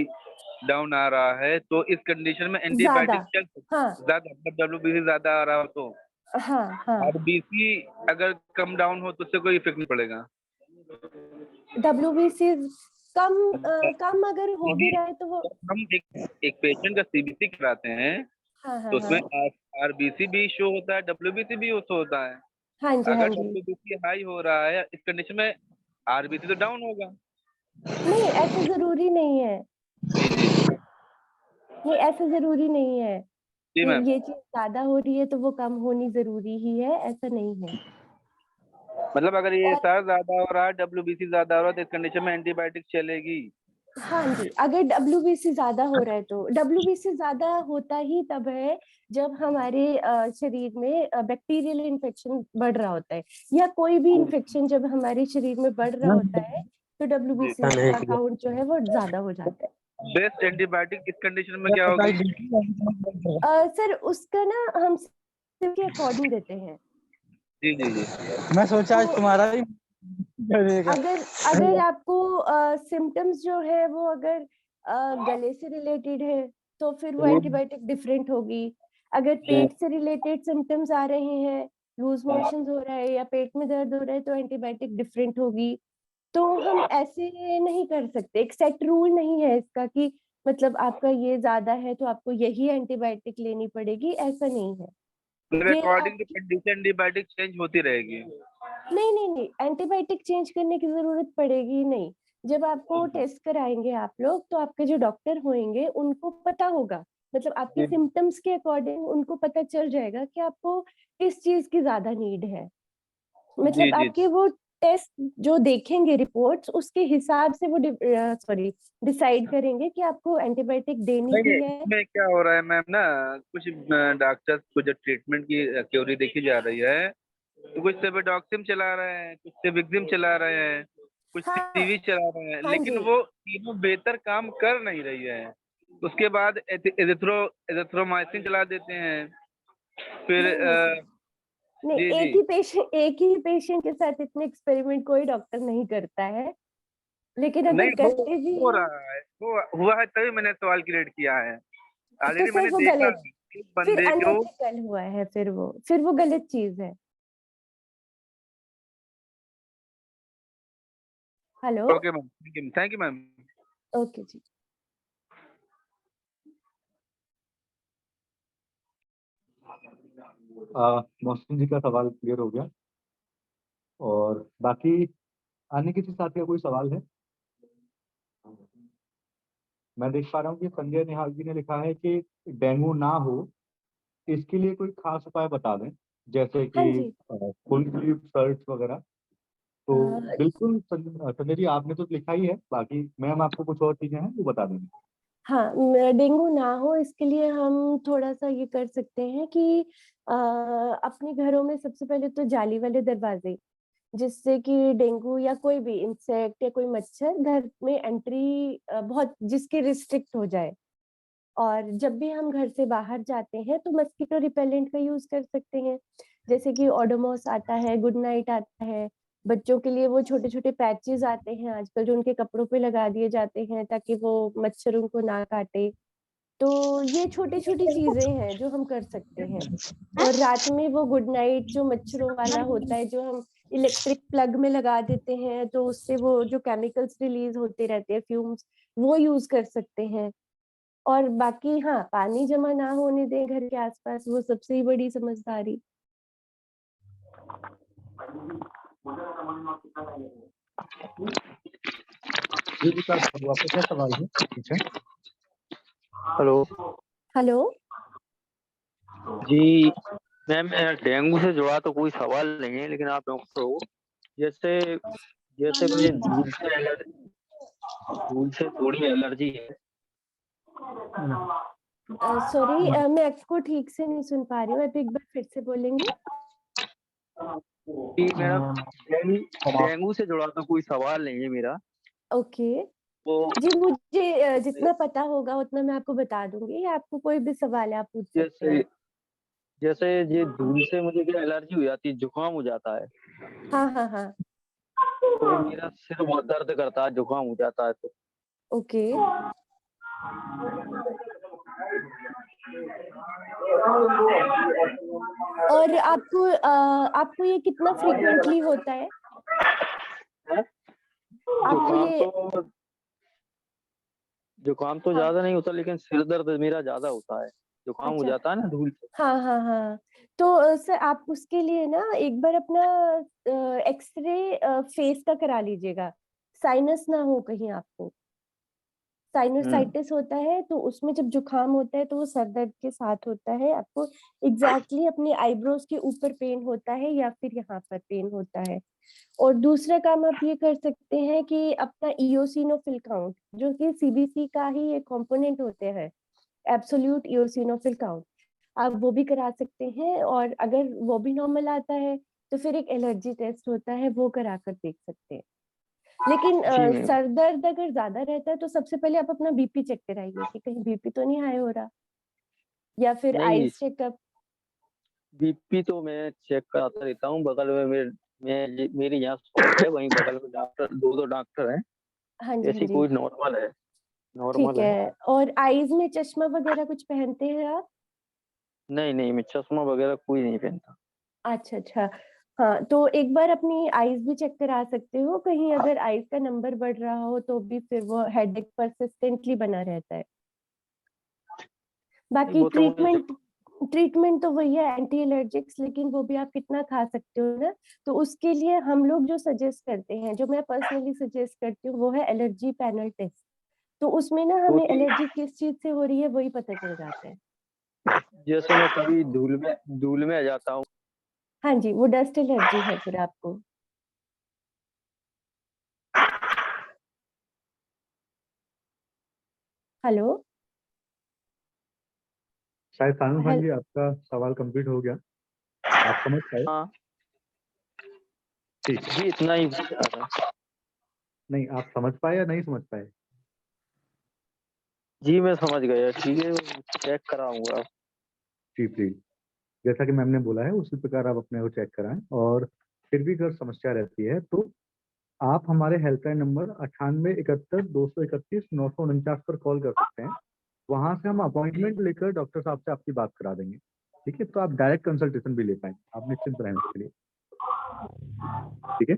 डाउन आ रहा है तो इस कंडीशन में
ज्यादा,
एंटीबायोटिक चल सकता
हाँ
है। ज्यादा मतलब WBC ज्यादा आ रहा हो तो,
हाँ हाँ।
और BC अगर कम डाउन हो तो उससे कोई इफेक्ट नहीं पड़ेगा।
WBC कम अगर हो भी रहा है तो वो,
जब हम एक पेशेंट का CBC कराते हैं
हाँ
तो
हाँ
उसमें
हाँ
RBC भी शो होता है, WBC भी शो होता है।
हाँ जी हाँ
अगर
जी।
WBC हाई हो रहा है इस कंडीशन में RBC तो डाउन होगा।
नहीं ऐसा जरूरी नहीं है,
जी जी
नहीं ऐसा जरूरी नहीं है
जी
कि
मैम।
ये चीज ज्यादा हो रही है तो वो कम होनी जरूरी ही है, ऐसा नहीं है।
मतलब अगर ये
और
ESR ज्यादा हो रहा है, WBC ज्यादा हो रहा है तो इस कंडीशन में एंटीबायोटिक चलेगी।
हाँ जी, अगर WBC ज्यादा हो रहा है तो WBC ज्यादा होता ही तब है जब हमारे शरीर में बैक्टीरियल इन्फेक्शन बढ़ रहा होता है, या कोई भी इन्फेक्शन जब हमारे शरीर में बढ़ रहा होता है तो
जी।
WBC का काउंट जो है वो ज्यादा हो जाता है।
बेस्ट एंटीबायोटिक इस कंडीशन में क्या होगी?
सर उसका ना हम के अकॉर्डिंग देते हैं।
जी जी जी।
मैं सोचा आज
तो
तुम्हारा ही करेगा।
अगर अगर आपको सिम्टम्स जो है वो अगर गले से रिलेटेड है तो फिर वो एंटीबायोटिक डिफरेंट होगी। अगर पेट से रिलेटेड सिम्टम्स आ रहे हैं, लूज मोशंस हो रहा है या पेट में दर्द हो रहा है तो एंटीबायोटिक डिफरेंट होगी। तो हम ऐसे नहीं कर सकते, एक सेट रूल नहीं है इसका कि मतलब आपका ये ज्यादा है तो आपको यही एंटीबायोटिक लेनी पड़ेगी, ऐसा नहीं है।
मतलब
ये
अकॉर्डिंग टू
आपकी,
कंडीशन एंटीबायोटिक चेंज होती रहेगी।
नहीं नहीं नहीं, एंटीबायोटिक चेंज करने की जरूरत पड़ेगी नहीं। जब आपको टेस्ट कराएंगे आप लोग तो आपके जो डॉक्टर होंगे उनको पता होगा, मतलब आपके
जी
सिम्टम्स के अकॉर्डिंग उनको पता चल जाएगा कि आपको किस चीज की ज्यादा नीड है।
जी
मतलब
जी।
आपके वो टेस्ट जो देखेंगे रिपोर्ट्स उसके हिसाब से वो डिसाइड करेंगे कि आपको एंटीबायोटिक देनी
नहीं
ही है।
इसमें क्या हो रहा है मैम ना, कुछ डॉक्टर्स को जो ट्रीटमेंट की थ्योरी देखी जा रही है तो कुछ सेबेडॉक्सिम चला रहे हैं, कुछ सेविक्सिम चला रहे हैं, कुछ
हाँ
सीवी चला रहे हैं,
हाँ
लेकिन
जी।
वो तीनों बेहतर काम कर नहीं रही है। उसके बाद एजिथ्रोमाइसिन चला देते हैं। फिर
नहीं नहीं सर, नहीं,
जी जी।
एक ही पेशेंट के साथ इतने एक्सपेरिमेंट कोई डॉक्टर नहीं करता है, लेकिन अगर
नहीं
करते भी
हो
हैं
रहा है, वो हुआ है तभी मैंने सवाल क्रिएट किया है।
तो
ऑलरेडी
सर
मैंने
वो
देखा
गलत,
है कि इस
फिर
बंदे को।
अनएथिकल हुआ है, फिर वो गलत चीज है। Hello.
Okay ma'am, thank you ma'am.
Okay जी।
मोहसिन जी का सवाल क्लियर हो गया। और बाकी अन्य किसी साथी का कोई सवाल है? मैं देख पा रहा हूँ कि संजय निहाल जी ने लिखा है कि डेंगू ना हो इसके लिए कोई खास उपाय बता दें, जैसे
हाँ
कि
जी।
फुल स्लीव शर्ट्स वगैरह। तो
अ,
बिल्कुल संजय जी आपने तो लिखा ही है, बाकी मैम आपको कुछ और चीजें हैं वो बता देंगे।
हाँ, डेंगू ना हो इसके लिए हम थोड़ा सा ये कर सकते हैं कि अपने घरों में सबसे पहले तो जाली वाले दरवाजे, जिससे कि डेंगू या कोई भी इंसेक्ट या कोई मच्छर घर में एंट्री बहुत जिसके रिस्ट्रिक्ट हो जाए। और जब भी हम घर से बाहर जाते हैं तो मस्कीटो रिपेलेंट का यूज कर सकते हैं, जैसे कि ओडोमॉस आता है, गुड नाइट आता है। बच्चों के लिए वो छोटे छोटे पैचेस आते हैं आजकल जो उनके कपड़ों पे लगा दिए जाते हैं ताकि वो मच्छर उनको ना काटे। तो ये छोटी छोटी चीजें हैं जो हम कर सकते हैं। और रात में वो गुड नाइट जो मच्छरों वाला होता है जो हम इलेक्ट्रिक प्लग में लगा देते हैं तो उससे वो जो केमिकल्स रिलीज होते रहते हैं फ्यूम्स, वो यूज कर सकते हैं। और बाकी हाँ, पानी जमा ना होने दें घर के आसपास, वो सबसे ही बड़ी समझदारी।
जी विकास बाबू आपका क्या सवाल है पूछें।
Hello
hello.
जी मैम, डेंगू से जुड़ा तो कोई सवाल नहीं है, लेकिन आप डॉक्टर हो, जैसे जैसे मुझे धूल से थोड़ी एलर्जी है।
सॉरी, मैं आपको ठीक से नहीं सुन पा रही हूँ, आप एक बार फिर से बोलेंगे?
कि मैडम डेंगू से जुड़ा तो कोई सवाल नहीं है मेरा।
ओके
वो
जी, मुझे जितना पता होगा उतना मैं आपको बता दूंगी, या आपको कोई भी सवाल है आप पूछ सकते
जैसे
हैं।
जैसे ये धूल से मुझे क्या एलर्जी हो जाती है, जुकाम हो जाता है,
हाँ, हाँ, हाँ।
तो मेरा सिर बहुत दर्द करता है, जुकाम हो जाता है तो।
ओके। और आपको ये कितना फ्रीक्वेंटली होता है? आपको
जुकाम
ये
तो जुकाम तो
हाँ,
ज्यादा नहीं होता, लेकिन सिर दर्द मेरा ज्यादा होता है, जुकाम हो
अच्छा।
जाता है ना धूल से।
हाँ, हाँ, हाँ। तो सर आप उसके लिए ना एक बार अपना एक्सरे फेस का करा लीजिएगा, साइनस ना हो कहीं आपको। साइनोसाइटिस होता है तो उसमें जब जुकाम होता है तो वो सर दर्द के साथ होता है। आपको एग्जैक्टली अपनी आईब्रोज के ऊपर पेन होता है या फिर यहाँ पर पेन होता है। और दूसरा काम आप ये कर सकते हैं कि अपना इओसिनोफिल काउंट, जो कि सीबीसी का ही एक कंपोनेंट होते हैं, एब्सोल्यूट इओसिनोफिल काउंट, आप वो भी करा सकते हैं। और अगर वो भी नॉर्मल आता है तो फिर एक एलर्जी टेस्ट होता है, वो करा कर देख सकते हैं। लेकिन
जी मैम।
सर दर्द अगर ज्यादा रहता है तो सबसे पहले आप अपना बीपी चेक कराइए कि कहीं बीपी तो नहीं हाई हो रहा, या फिर
नहीं,
आईज चेकअप।
बीपी तो मैं चेक कराता रहता हूँ, बगल में मेरी यहाँ शॉप है, वहीं बगल में डॉक्टर, दो डॉक्टर हैं,
हाँ जी, हाँ
ऐसी
जी।
कोई नॉर्मल है,
ठीक
नॉर्मल है।
है। और आईज में चश्मा वगैरह कुछ पहनते हैं आप?
नहीं नहीं, मैं चश्मा वगैरह कोई नहीं पहनता।
अच्छा, अच्छा। हाँ, तो एक बार अपनी आईज भी चेक करा सकते हो, कहीं अगर आईज का नंबर बढ़ रहा हो तो भी फिर वो हेडेक परसिस्टेंटली बना रहता है।
नहीं,
बाकी
वो तो मुझे
ट्रीटमेंट ट्रीटमेंट तो वही है, एंटी एलर्जिक्स, लेकिन वो भी आप कितना खा सकते हो ना। तो उसके लिए हम लोग जो सजेस्ट करते हैं, जो मैं पर्सनली सजेस्ट करती हूँ, वो है एलर्जी पैनल टेस्ट। तो उसमें ना
दो
हमें
तीन,
एलर्जी किस चीज से हो रही है वही पता चल जाता है।
जैसे मैं कभी धूल में आ जाता हूँ।
हाँ जी, वो डस्ट एलर्जी है फिर आपको। हेलो।
शायद सानू खान
हेल
जी आपका सवाल कंप्लीट हो गया, आप समझ पाए?
हाँ
ठीक है।
जी, इतना ही पूछा था।
नहीं, आप समझ पाए या नहीं समझ पाए?
जी मैं समझ गया, ठीक है, चेक कराऊंगा।
जी प्लीज, जैसा कि मैम ने बोला है उसी प्रकार आप अपने को चेक कराएं। और फिर भी अगर समस्या रहती है तो आप हमारे हेल्पलाइन नंबर 9871 231 949 पर कॉल कर सकते हैं। वहां से हम अपॉइंटमेंट लेकर डॉक्टर साहब से आपकी बात करा देंगे। ठीक है, तो आप डायरेक्ट कंसल्टेशन भी ले पाएंगे, आप निश्चिंत रहें उसके लिए। ठीक है।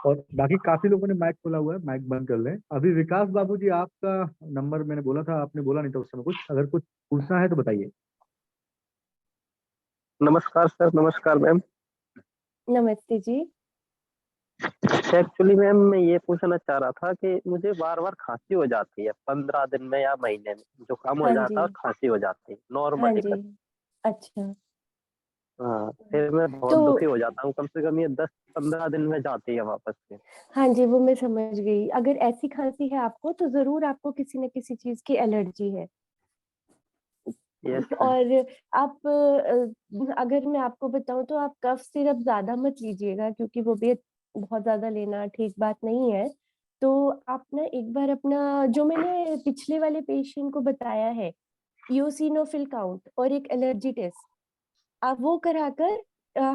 और बाकी काफी लोगों ने माइक खोला हुआ है, माइक बंद कर लें। अभी विकास बाबू जी, आपका नंबर मैंने बोला था, आपने बोला नहीं था उस समय कुछ, अगर कुछ पूछना है तो बताइए।
नमस्कार सर, नमस्कार मैम।
नमस्ते जी।
एक्चुअली मैम मैं ये पूछना चाह रहा था कि मुझे बार बार खांसी हो जाती है, 15 दिन में या महीने में जुकाम हो
हाँ
जाता
जी,
है और खांसी हो जाती है
हाँ
नॉर्मली
जी।
बस।
अच्छा।
हाँ, फिर मैं बहुत
तो
दुखी हो जाता हूँ, कम से कम ये 10-15 दिन में जाती है वापस से।
हाँ जी, वो मैं समझ गई। अगर ऐसी खांसी है आपको तो जरूर आपको किसी न किसी चीज की एलर्जी है।
Yes ma'am.
और आप अगर मैं आपको बताऊं तो आप कफ सिरप ज्यादा मत लीजिएगा, क्योंकि वो भी बहुत ज्यादा लेना ठीक बात नहीं है। तो आप ना एक बार अपना, जो मैंने पिछले वाले पेशेंट को बताया है, इओसिनोफिल काउंट और एक एलर्जी टेस्ट, आप वो कराकर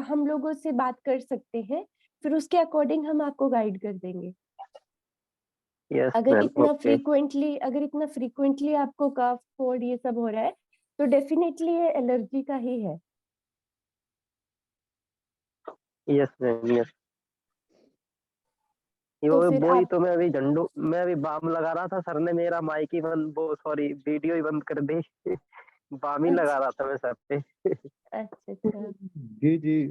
हम लोगों से बात कर सकते हैं। फिर उसके अकॉर्डिंग हम आपको गाइड कर देंगे।
Yes ma'am, okay.
अगर इतना फ्रीक्वेंटली आपको कफ कोल्ड ये सब हो रहा है तो डेफिनेटली ये एलर्जी का ही है।
Yes ma'am, yes.
तो फिर
वो ही
आप
तो मैं अभी बाम लगा रहा था, सर ने मेरा माइक ही बंद, वो सॉरी वीडियो ही बंद कर दी। बाम ही लगा
अच्छा,
रहा था मैं सर पे।
अच्छा, अच्छा।
जी जी,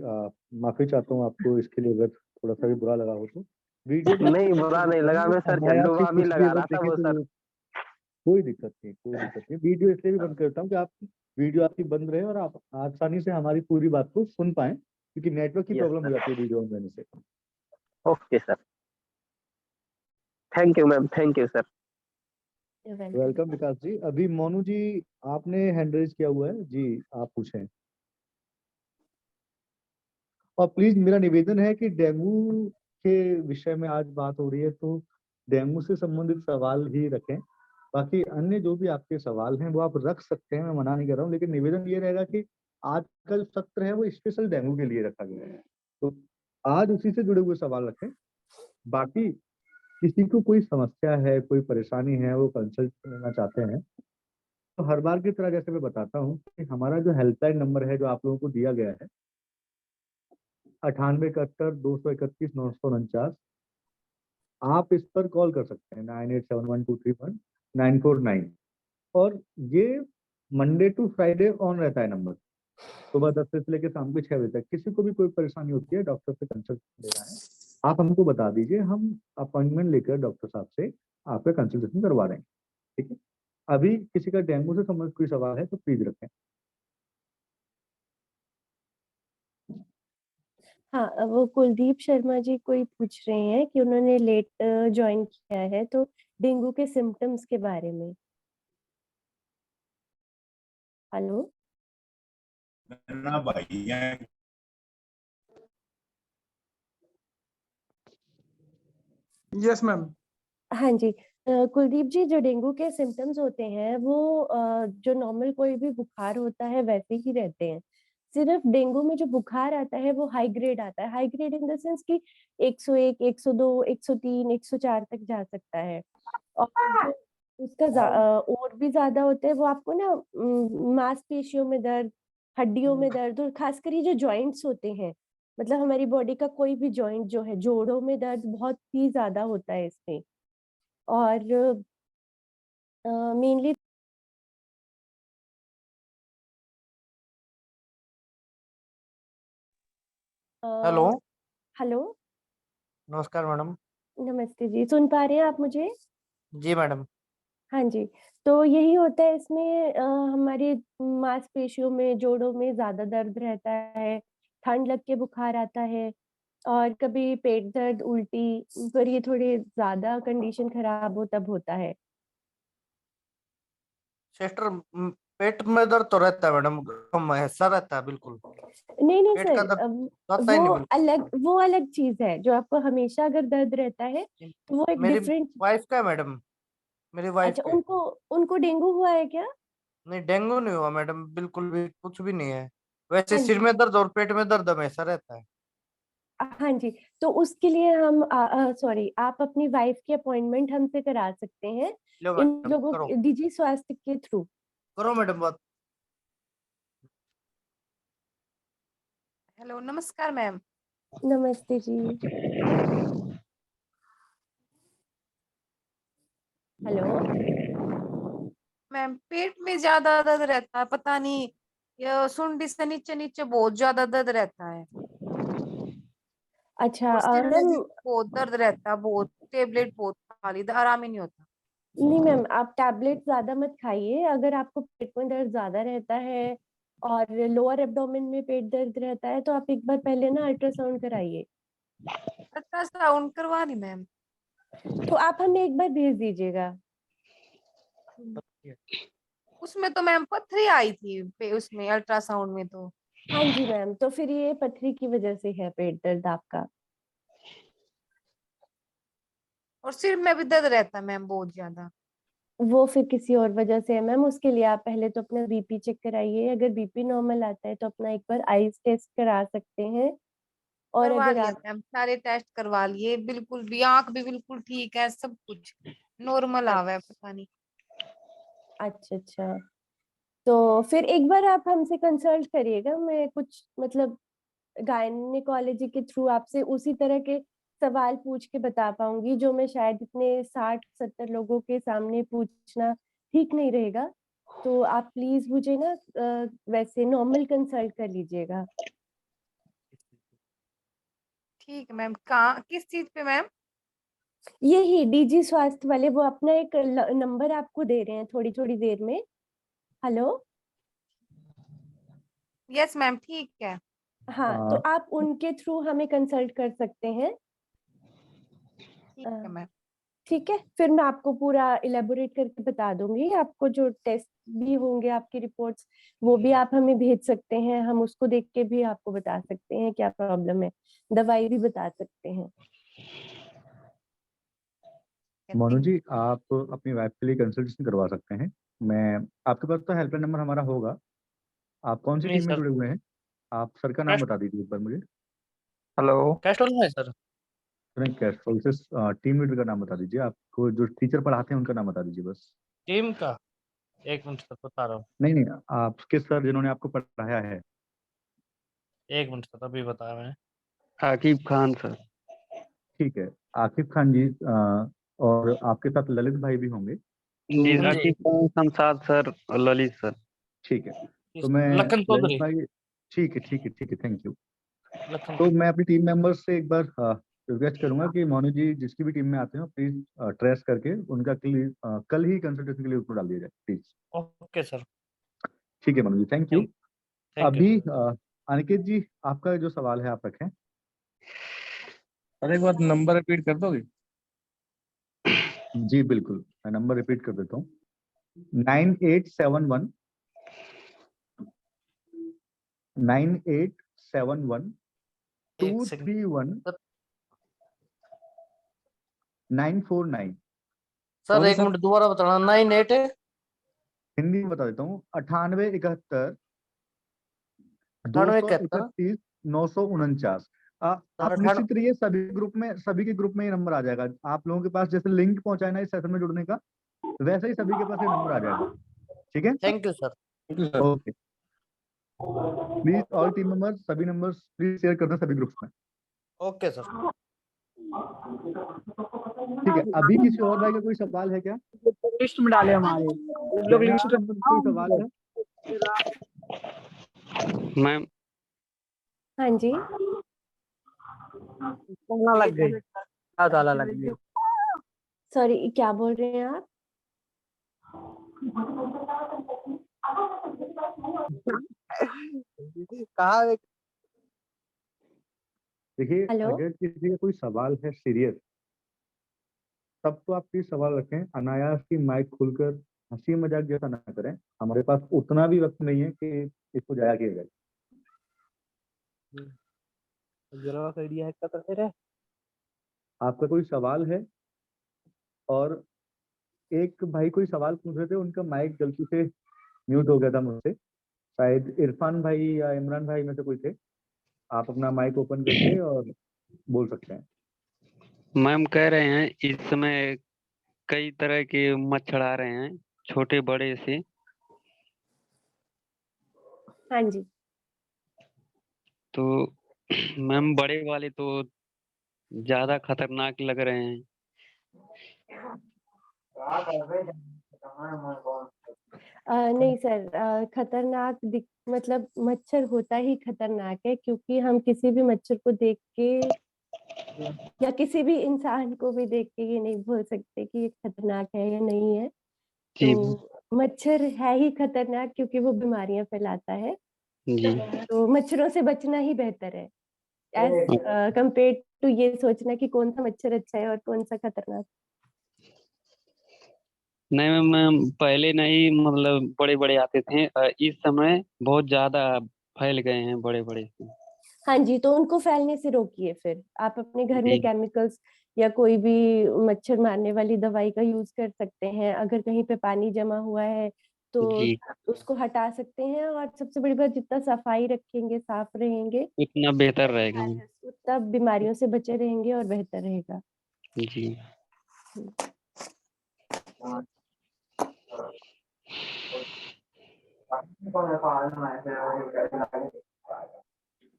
माफी चाहता हूँ आपको इसके लिए, अगर थोड़ा सा भी बुरा लगा हो तो। वीडियो में
नहीं,
आपको
बुरा नहीं
दिख रहा
लगा,
है,
मैं सर
अनायास
झंडू
ही
बाम ही
कुछ भी
लगा
अगर
रहा था
देखे
वो
तो
सर।
वो कोई दिक्कत नहीं, कोई दिक्कत नहीं। वीडियो इसलिए भी बंद करता हूँ कि आप वीडियो आपकी बंद रहे और आप आसानी से हमारी पूरी बात को सुन पाए, क्योंकि नेटवर्क की
यस
प्रॉब्लम हो
सर,
जाती है वीडियो ऑन रहने से।
Okay sir. Thank you ma'am, thank you sir.
Welcome.
Welcome Vikas ji. अभी मोनू जी, आपने हैंड रेज किया हुआ है जी, आप पूछें। और प्लीज मेरा निवेदन है कि डेंगू के विषय में आज बात हो रही है तो डेंगू से संबंधित सवाल ही रखें। बाकी अन्य जो भी आपके सवाल हैं वो आप रख सकते हैं, मैं मना नहीं कर रहा हूँ, लेकिन निवेदन ये रहेगा कि आज का जो सत्र है वो स्पेशल डेंगू के लिए रखा गया है, तो आज उसी से जुड़े हुए सवाल रखें। बाकी किसी को कोई समस्या है, कोई परेशानी है, वो कंसल्ट करना चाहते हैं, तो हर बार की तरह जैसे मैं बताता हूँ कि हमारा जो हेल्पलाइन नंबर है जो आप लोगों को दिया गया है 9871-231-949, आप इस पर कॉल कर सकते हैं 9871231949। और ये मंडे टू फ्राइडे ऑन रहता है नंबर, सुबह 10 से लेकर शाम के 6 बजे तक। किसी को भी कोई परेशानी होती है, डॉक्टर से कंसल्ट लेना है, आप हमको बता दीजिए, हम अपॉइंटमेंट लेकर डॉक्टर साहब से आपका कंसल्टेशन करवा देंगे। ठीक है, अभी किसी का डेंगू से संबंधित कोई सवाल है तो प्लीज रखें।
हाँ, वो कुलदीप शर्मा जी कोई पूछ रहे हैं कि उन्होंने लेट ज्वाइन किया है, तो डेंगू के सिम्टम्स के बारे में। हेलो।
ना भाई
यस मैम।
हाँ जी, कुलदीप जी, जो डेंगू के सिम्टम्स होते हैं वो जो नॉर्मल कोई भी बुखार होता है वैसे ही रहते हैं। सिर्फ डेंगू में जो बुखार आता है वो हाई ग्रेड आता है। High grade in the sense कि 101, 102, 103, 104 तक जा सकता है। और जो उसका और भी ज़्यादा होता है वो आपको ना मांसपेशियों में दर्द, हड्डियों में दर्द, और खासकर ये जो जॉइंट्स होते हैं, मतलब हमारी बॉडी का कोई भी जॉइंट जो है, जोड़ों में दर्द बहुत ही ज़्यादा होता है इसमें। और मेनली
हेलो।
हेलो।
नमस्कार मैडम।
नमस्ते जी, सुन पा रहे हैं आप मुझे?
जी मैडम।
हाँ जी, तो यही होता है इसमें, हमारी मांसपेशियों में, जोड़ों में ज़्यादा दर्द रहता है, ठंड लग के बुखार आता है, और कभी पेट दर्द, उल्टी, पर ये थोड़े ज़्यादा कंडीशन खराब हो तब होता है।
सिस्टर पेट में दर्द तो रहता है मैडम, कम ऐसा रहता है बिल्कुल।
नहीं, नहीं
पेट का
सर,
दर्द रहता ही नहीं बिल्कुल।
वो अलग चीज़ है, जो आपको हमेशा अगर दर्द रहता है, तो वो एक
मेरी
डिफरेंट।
वाइफ का है मैडम, मेरी वाइफ
अच्छा,
का है।
उनको डेंगू हुआ है क्या?
नहीं डेंगू नहीं हुआ मैडम, बिल्कुल भी कुछ भी नहीं है। वैसे
हाँ
सिर
जी।
में दर्द और पेट में दर्द हमेशा रहता है।
हाँ जी, तो उसके लिए हम सॉरी, आप अपनी वाइफ की अपॉइंटमेंट हमसे करा सकते हैं,
लो
इन
मैडम
लोगों
करो,
के डिजी स्वास्थ्य के थ्रू।
करो मैडम बात।
हेलो, नमस्कार मैम।
नमस्ते जी। हेलो।
मैम पेट में ज्यादा दर्द रहता है, पता नहीं, ये सुंडी से नीचे नीचे बहुत ज्यादा दर्द रहता है,
अच्छा,
और सिर में
मैम,
भी बहुत दर्द रहता है, बहुत टेबलेट बहुत खा ली, आराम ही नहीं होता।
नहीं मैम, आप टैबलेट ज़्यादा मत खाइए। अगर आपको पेट में दर्द ज़्यादा रहता है और लोअर एब्डोमेन में पेट दर्द रहता है, तो आप एक बार पहले ना अल्ट्रासाउंड कराइए।
अल्ट्रासाउंड करवा दी मैम।
तो आप हमें एक बार भेज दीजिएगा।
उसमें तो मैम पथरी आई थी उसमें अल्ट्रासाउंड में तो।
हाँ जी मैम, तो फिर ये पथरी की वजह से है पेट दर्द आपका।
और सिर में भी दर्द रहता है मैम बहुत ज्यादा।
वो फिर किसी और वजह से है मैम। उसके लिए आप पहले तो अपना बीपी चेक कराइए। अगर बीपी नॉर्मल आता है तो अपना एक बार आईज टेस्ट करा सकते हैं। और
करवा
अगर
लिया
आप,
मैम, सारे टेस्ट करवा लिए, बिल्कुल भी आंख भी बिल्कुल ठीक है, सब कुछ नॉर्मल आवा है, पता नहीं।
अच्छा अच्छा, तो फिर एक बार आप हमसे कंसल्ट करिएगा। मैं कुछ मतलब गायनेकोलॉजी के थ्रू आपसे उसी तरह के सवाल पूछ के बता पाऊंगी, जो मैं शायद इतने 60-70 लोगों के सामने पूछना ठीक नहीं रहेगा। तो आप प्लीज मुझे ना वैसे नॉर्मल कंसल्ट कर लीजिएगा।
ठीक है मैम, कहाँ किस चीज पे मैम?
यही डीजी स्वास्थ्य वाले वो अपना एक नंबर आपको दे रहे हैं थोड़ी थोड़ी देर में। हेलो।
यस मैम, ठीक है।
हाँ, तो आप उनके थ्रू हमें कंसल्ट कर सकते हैं।
ठीक है मैम।
ठीक है, फिर मैं आपको पूरा इलेबोरेट करके बता दूंगी। आपको जो टेस्ट भी होंगे, आपकी रिपोर्ट्स, वो भी आप हमें भेज सकते हैं। हम उसको देख के भी आपको बता सकते हैं क्या प्रॉब्लम है, दवाई भी बता सकते हैं।
मोनू जी, आप अपनी वाइफ के लिए कंसल्टेशन करवा सकते हैं। मैं आपके पास तो हेल्पलाइन नंबर हमारा होगा, आप कौन सी
नहीं
टीम में
सर,
जुड़े हुए हैं? आप सर का नाम
कैश
बता दीजिए एक बार मुझे।
हेलो।
कैस्ट्रोल में है सर।
नहीं, कैस्ट्रोल से टीम लीडर का नाम बता दीजिए। आपको जो टीचर पढ़ाते हैं उनका नाम बता दीजिए बस।
टीम का 1 मिनट सर बता रहा हूँ।
नहीं नहीं, आपके सर जिन्होंने आपको पढ़ाया है।
1 मिनट सर अभी बताया मैंने।
आकिब खान सर।
ठीक है, आकिब खान जी। और आपके साथ ललित भाई भी होंगे
जी
तो।
आकिब खान, शमशाद सर और ललित सर।
ठीक है, तो मैं
लखन
ललित
चौधरी।
भाई। ठीक है ठीक है ठीक है, थैंक यू।
लखन
तो मैं अपनी टीम मेंबर्स से एक बार रिक्वेस्ट करूंगा कि मोनू जी जिसकी भी टीम में आते हो प्लीज ट्रेस करके उनका कल ही कंसल्टेशन के लिए ऊपर डाल दिया जाए प्लीज।
Okay sir.
ठीक है मोनू जी, थैंक यू।
थैंक यू
अभी
सर।
अनिकेत जी, आपका जो सवाल है आप रखें।
सर एक बार नंबर रिपीट कर दोगे?
जी बिल्कुल, मैं नंबर रिपीट कर देता हूँ। 9871 9871
एक सेकंड
231
सर।
949।
सर
मोनू
एक
साहब,
मिनट दोबारा बताना। 98
हिंदी में बता देता हूँ। 9871
98 71।
231 949।
सर
आप निश्चित रहिए, सभी के ग्रुप में ये नंबर आ जाएगा। आप लोगों के पास जैसे लिंक पहुंचा है ना इस सेशन में जुड़ने का, वैसे ही सभी के पास ये नंबर आ जाएगा। ठीक है,
thank you sir.
Okay. Please all team members, सभी नंबर्स प्लीज शेयर कर दें सभी ग्रुप्स में।
Okay sir.
ठीक है, अभी किसी और भाई का कोई सवाल है क्या?
लिस्ट में डाले हमारे लोग
दैनिक
लिस्ट।
नंबर कोई सवाल है?
मैम
हाँ जी।
ताला लग गई। क्या ताला लग गई?
सॉरी, क्या बोल रहे हैं आप?
कहा
देखिए,
हेलो।
अगर किसी का कोई सवाल है सीरियस, तब तो आप प्लीज सवाल रखें। अनायास की माइक खोलकर हंसी मजाक जैसा ना करें। हमारे पास उतना भी वक्त नहीं है कि इसको जाया किया जाए।
जरा सा आइडिया है क्या तेरे?
आपका कोई सवाल है? और एक भाई कोई सवाल पूछ रहे थे, उनका माइक गलती से म्यूट हो गया था मुझसे। शायद इरफान भाई या इमरान भाई में से कोई थे। आप अपना माइक ओपन करके और बोल सकते हैं।
मैम कह रहे हैं इस समय कई तरह के मच्छर आ रहे हैं, छोटे बड़े से।
हाँ जी।
तो मैम बड़े वाले तो ज्यादा खतरनाक लग रहे हैं।
नहीं सर, खतरनाक मतलब मच्छर होता ही खतरनाक है, क्योंकि हम किसी भी मच्छर को देख के या किसी भी इंसान को भी देख के ये नहीं बोल सकते कि ये खतरनाक है या नहीं है।
जी
तो मच्छर है ही खतरनाक, क्योंकि वो बीमारियां फैलाता है।
जी।
तो मच्छरों से बचना ही बेहतर है, एज कंपेयर टू ये सोचना कि कौन सा मच्छर अच्छा है और कौन सा खतरनाक।
नहीं मैम, मैम पहले नहीं, मतलब बड़े बड़े आते थे, इस समय बहुत ज्यादा फैल गए हैं बड़े बड़े से।
हाँ जी, तो उनको फैलने से रोकिए। फिर आप अपने घर में
जी
केमिकल्स या कोई भी मच्छर मारने वाली दवाई का यूज कर सकते हैं। अगर कहीं पे पानी जमा हुआ है तो
जी,
उसको हटा सकते हैं। और सबसे बड़ी बात, जितना सफाई रखेंगे, साफ रहेंगे,
उतना बेहतर रहेगा मैम।
उतना बीमारियों से बचे रहेंगे और बेहतर रहेगा।
जी।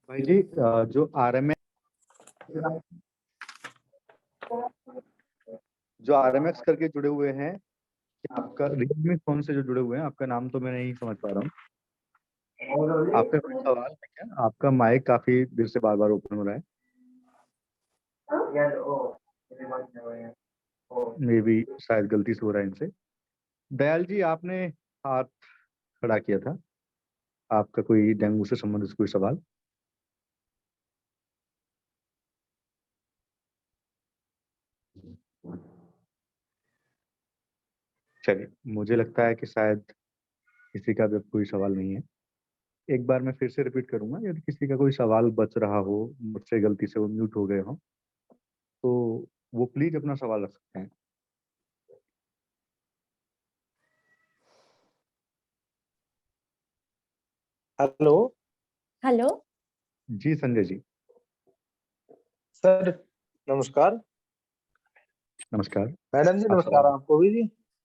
भाई जी, जो RMX करके जुड़े हुए हैं, आपका रियलमी फोन से जो जुड़े हुए हैं, आपका नाम तो मैं नहीं समझ पा रहा हूँ। आपका कोई सवाल है क्या? आपका माइक काफी देर से बार बार ओपन हो रहा है। मे बी शायद गलती से हो रहा है इनसे। दयाल जी, आपने हाथ खड़ा किया था। आपका कोई डेंगू से संबंधित कोई सवाल? चलिए, मुझे लगता है कि शायद किसी का भी अब कोई सवाल नहीं है। एक बार मैं फिर से रिपीट करूंगा, यदि किसी का कोई सवाल बच रहा हो, मुझसे गलती से वो म्यूट हो गए हो, तो वो प्लीज अपना सवाल रख सकते हैं।
Hello
hello.
जी संजय जी।
सर, नमस्कार।
नमस्कार।
मैडम जी
आप
नमस्कार,
सवाल
आपको भी जी।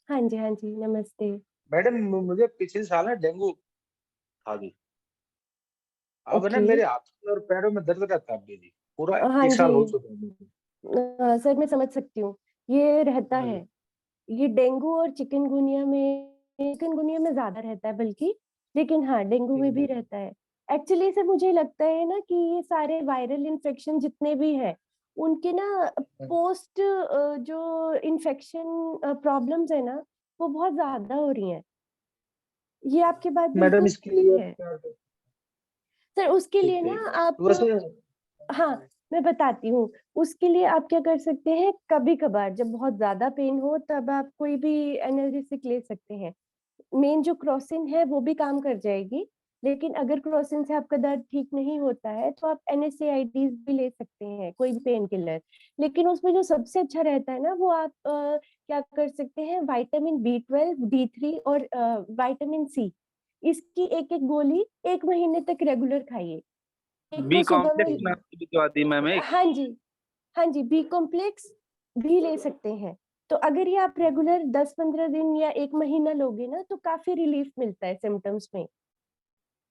हाँ जी, हाँ जी, नमस्ते।
मैडम मुझे पिछले साल ना डेंगू था जी। अब ना
ओके।
मेरे हाथ और पैरों में दर्द रहता है अभी जी, पूरा
हाँ
1 साल हो
जी,
चुका है मुझे।
सर मैं समझ सकती हूँ, ये रहता
हाँ
है।
जी।
ये डेंगू और चिकनगुनिया में ज़्यादा रहता है बल्कि, लेकिन हाँ, डेंगू में भी रहता है। एक्चुअली सर मुझे लगता है ना कि ये सारे वायरल इन्फेक्शन जितने भी हैं, उनके ना पोस्ट जो इन्फेक्शन प्रॉब्लम्स है ना, वो बहुत ज़्यादा हो रही हैं। ये आपकी बात
मैडम
बिल्कुल
इसके लिए
सही है। सर उसके लिए
ठीक
ना
ठीक।
आप
वैसे
हाँ, मैं बताती हूँ। उसके लिए आप क्या कर सकते हैं, कभी-कभार जब बहुत ज़्यादा पेन हो तब आप कोई भी एनाल्जेसिक ले सकते हैं। मेन जो क्रोसिन है वो भी काम कर जाएगी, लेकिन अगर क्रोसिन से आपका दर्द ठीक नहीं होता है तो आप एनएसएआईडीज़ भी ले सकते हैं, कोई भी पेन किलर। लेकिन उसमें जो सबसे अच्छा रहता है ना वो आप क्या कर सकते हैं, विटामिन बी12, डी3 और विटामिन सी, इसकी 1-1 गोली 1 महीने तक रेगुलर खाइए। एक
बी
तो सुबह
कॉम्प्लेक्स
में
नाम की भी तो आती है मैम एक।
हाँ जी, हाँ जी, बी कॉम्प्लेक्स भी ले सकते हैं। तो अगर ये आप रेगुलर 10-15 दिन या 1 महीना लोगे ना, तो काफ़ी रिलीफ मिलता है सिम्पटम्स में।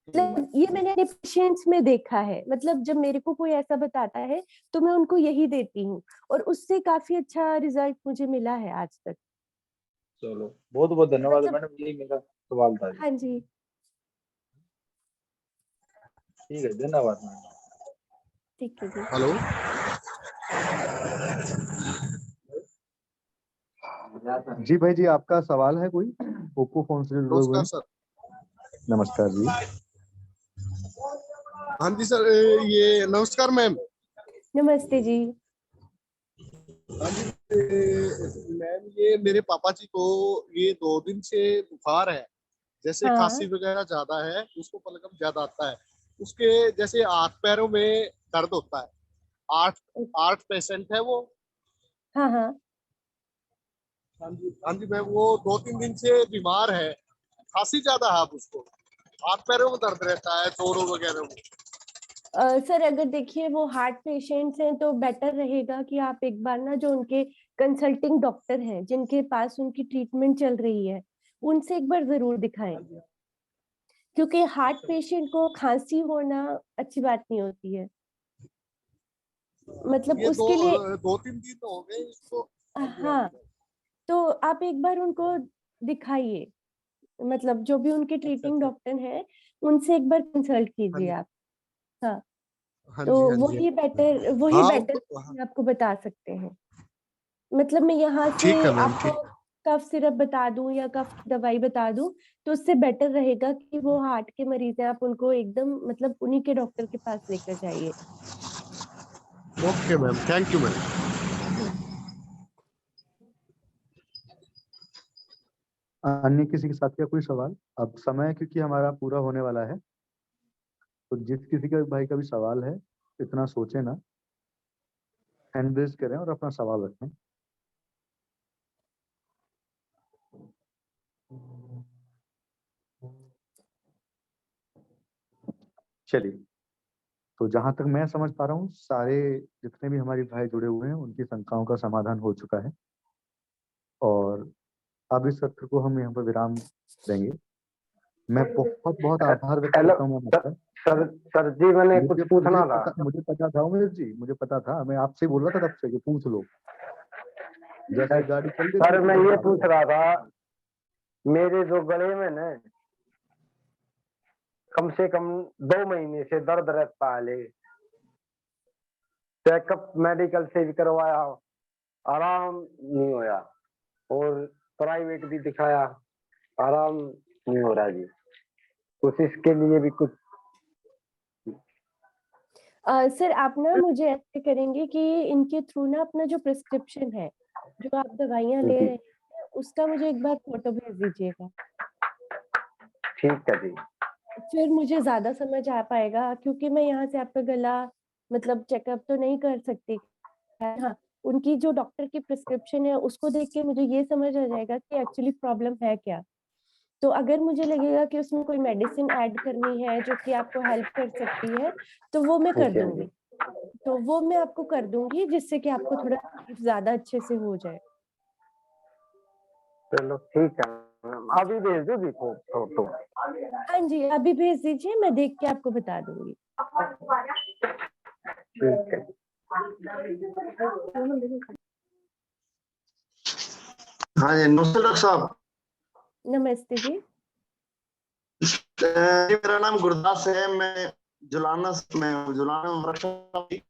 मतलब ये मैंने अपने पेशेंट्स में देखा है, मतलब जब मेरे को कोई ऐसा बताता है, तो मैं उनको यही देती हूँ और उससे काफ़ी अच्छा रिज़ल्ट मुझे मिला है आज तक।
चलो, बहुत बहुत धन्यवाद
मतलब
मैडम, यही मेरा सवाल था जी।
हाँ जी।
ठीक है, धन्यवाद मैडम।
ठीक है जी।
हेलो।
जी भाई जी, आपका सवाल है कोई ओप्पो फोन से जुड़े हुए
नमस्कार
हैं?
सर।
नमस्कार जी।
हाँ जी सर, ये नमस्कार मैम।
नमस्ते जी।
हाँ जी, मैम ये मेरे पापा जी को ये 2 दिन से बुखार है, जैसे खांसी
हाँ।
वगैरह ज्यादा है, उसको बलगम ज्यादा आता है, उसके जैसे हाथ पैरों में दर्द होता है। 8 पेशेंट है वो।
हाँ, हाँ।
हाँ जी मैम, वो 2-3 दिन से बीमार है, खांसी ज्यादा है, अब उसको हाथ पैरों में दर्द रहता है, जोड़ों वगैरह में।
सर अगर देखिए वो हार्ट पेशेंट्स हैं तो बेटर रहेगा कि आप एक बार ना जो उनके कंसल्टिंग डॉक्टर हैं, जिनके पास उनकी ट्रीटमेंट चल रही है, उनसे एक बार ज़रूर दिखाएँ। क्योंकि हार्ट पेशेंट को खाँसी होना अच्छी बात नहीं होती है। मतलब
ये
उसके लिए
2-3 दिन हो गए इसको। हाँ जी, हाँ
हाँ,
जी।
तो आप एक बार उनको दिखाइए। मतलब जो भी उनके
अच्छा
ट्रीटिंग
अच्छा।
डॉक्टर हैं, उनसे एक बार कंसल्ट
हाँ
कीजिए
जी,
आप। हाँ,
हाँ
तो
जी, हाँ जी,
वही
हाँ
बेटर
हाँ।
आपको बता सकते हैं। मतलब मैं यहाँ
ठीक
से
है मैम,
आपको
ठीक।
कफ सिरप बता दूँ या कफ की दवाई बता दूँ, तो उससे बेटर रहेगा कि वो हार्ट के मरीज़ हैं, आप उनको एकदम मतलब उन्हीं के डॉक्टर के पास लेकर जाइए।
Okay ma'am, thank you ma'am.
हुँ।
अन्य किसी के साथ क्या कोई सवाल? अब समय क्योंकि हमारा पूरा होने वाला है, तो जिस किसी का भाई का भी सवाल है, इतना सोचे ना, हैंड रेज करें और अपना सवाल रखें। चलिए, तो जहां तक मैं समझ पा रहा हूँ, सारे जितने भी हमारे भाई जुड़े हुए हैं उनकी शंकाओं का समाधान हो चुका है और अब इस सत्र को हम यहाँ पर विराम देंगे। मैं बहुत बहुत आभार व्यक्त
हेलो
करता हूँ मैम
सर।
आपका।
सर जी, मैंने कुछ पूछना था।
मुझे पता था उमेश जी, मुझे पता था, मैं आपसे ही बोल रहा था तब से कि पूछ लो। जैसे गाड़ी चल गई
सर
तो
मैं
तुरंत
ये
आ
पूछ
गए।
रहा था, मेरे जो गले में ना कम से कम 2 महीने से दर्द रहता है। चेकअप मेडिकल से भी करवाया, आराम नहीं होया, और प्राइवेट भी दिखाया, आराम नहीं हो रहा जी। कुछ इसके लिए भी कुछ।
सर आप ना मुझे ऐसे करेंगे कि इनके थ्रू ना अपना जो प्रिस्क्रिप्शन है, जो आप दवाइयाँ ले रहे
जी,
हैं, उसका मुझे एक बार फ़ोटो भेज दीजिएगा।
ठीक है जी।
फिर मुझे ज़्यादा समझ आ पाएगा क्योंकि मैं यहाँ से आपका गला मतलब चेकअप तो नहीं कर सकती। हाँ, उनकी जो डॉक्टर की प्रिस्क्रिप्शन है उसको देख के मुझे ये समझ आ जाएगा कि एक्चुअली प्रॉब्लम है क्या। तो अगर मुझे लगेगा कि उसमें कोई मेडिसिन ऐड करनी है जो कि आपको हेल्प कर सकती है, तो वो मैं कर
ठीक है जी।
दूँगी। तो वो मैं आपको कर दूँगी जिससे कि आपको थोड़ा ज़्यादा अच्छे से हो जाए।
चलो ठीक है मैम, अभी भेज दो जी फोटो।
हाँ जी, अभी भेज दीजिए, मैं देख के आपको बता दूँगी।
ठीक है।
हाँ जी, नमस्ते डॉक्टर साहब।
नमस्ते जी।
मेरा नाम गुरदास है, मैं जुलाना में हूँ, जुलाना में वृक्षारोपण की।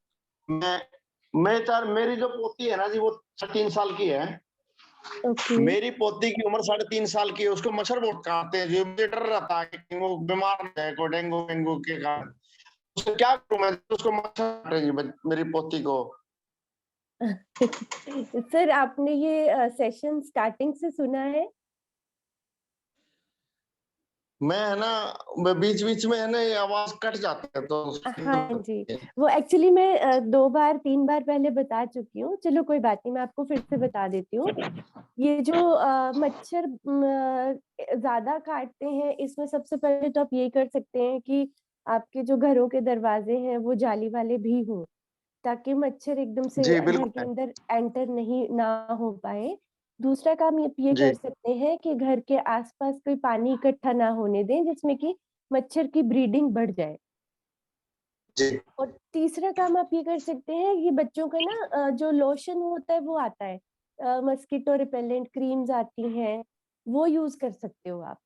मेरी जो पोती है ना जी, वो 3 साल की है।
ओके।
मेरी पोती की उम्र 3.5 साल की है, उसको मच्छर बहुत काटते हैं, जो मुझे डर रहता है कि वो बीमार हो जाए कोई डेंगू वेंगू के कारण। उसको क्या करूं मैं, उसको मच्छर काटे जी मेरी पोती को।
सर आपने ये सेशन स्टार्टिंग से सुना है?
मैं है ना, बीच बीच में है ना ये आवाज कट जाती है तो
हाँ जी, वो एक्चुअली मैं 2 बार 3 बार पहले बता चुकी हूँ। चलो कोई बात नहीं, मैं आपको फिर से बता देती हूँ। ये जो मच्छर ज़्यादा काटते हैं, इसमें सबसे पहले तो आप ये कर सकते हैं कि आपके जो घरों के दरवाजे हैं, वो जाली वाले भी हों, ताकि मच्छर एकदम से
जी
घर के
बिल्कुल
अंदर एंटर नहीं ना हो पाए। दूसरा काम ये
जी
कर सकते हैं कि घर के आस-पास कोई पानी इकट्ठा ना होने दें, जिसमें कि मच्छर की ब्रीडिंग बढ़ जाए।
जी
और तीसरा काम आप ये कर सकते हैं, ये बच्चों का ना जो लोशन होता है वो आता है, मस्कीटो रिपेलेंट क्रीम्स आती हैं, वो यूज़ कर सकते हो आप।